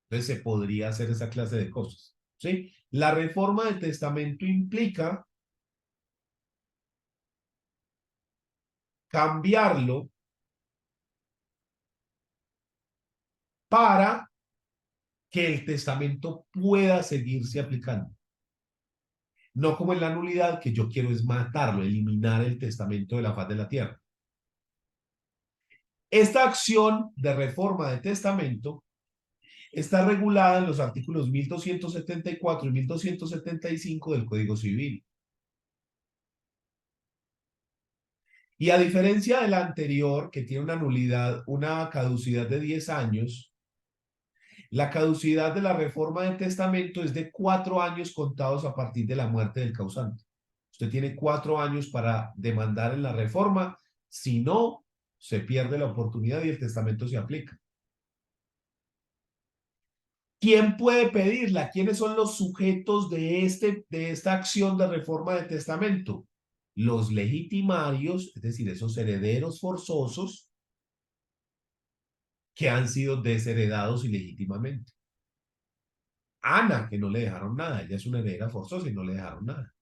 Entonces se podría hacer esa clase de cosas. ¿Sí? La reforma del testamento implica cambiarlo para que el testamento pueda seguirse aplicando. No como en la nulidad, que yo quiero es matarlo, eliminar el testamento de la faz de la tierra. Esta acción de reforma de testamento está regulada en los artículos 1274 y 1275 del Código Civil. Y a diferencia de la anterior, que tiene una nulidad, una caducidad de 10 años, la caducidad de la reforma de testamento es de 4 años contados a partir de la muerte del causante. Usted tiene 4 años para demandar en la reforma, si no, se pierde la oportunidad y el testamento se aplica. ¿Quién puede pedirla? ¿Quiénes son los sujetos de esta acción de reforma de testamento? Los legitimarios, es decir, esos herederos forzosos que han sido desheredados ilegítimamente. Ana, que no le dejaron nada, ella es una heredera forzosa y no le dejaron nada.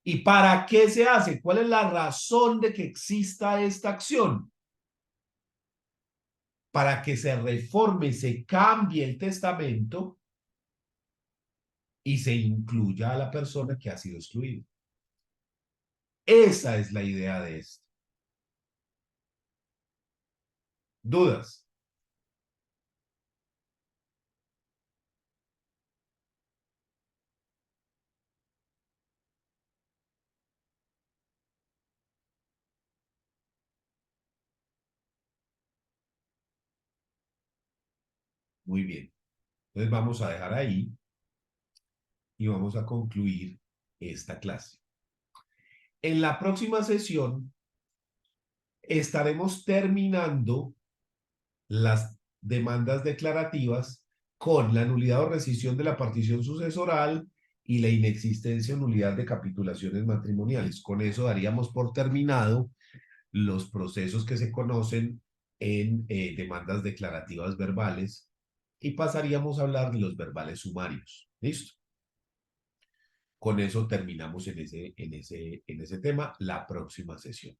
¿Y para qué se hace? ¿Cuál es la razón de que exista esta acción? Para que se reforme, se cambie el testamento y se incluya a la persona que ha sido excluida. Esa es la idea de esto. ¿Dudas? Muy bien. Entonces vamos a dejar ahí y vamos a concluir esta clase. En la próxima sesión estaremos terminando las demandas declarativas con la nulidad o rescisión de la partición sucesoral y la inexistencia o nulidad de capitulaciones matrimoniales. Con eso daríamos por terminado los procesos que se conocen en demandas declarativas verbales y pasaríamos a hablar de los verbales sumarios. ¿Listo? Con eso terminamos en ese tema la próxima sesión.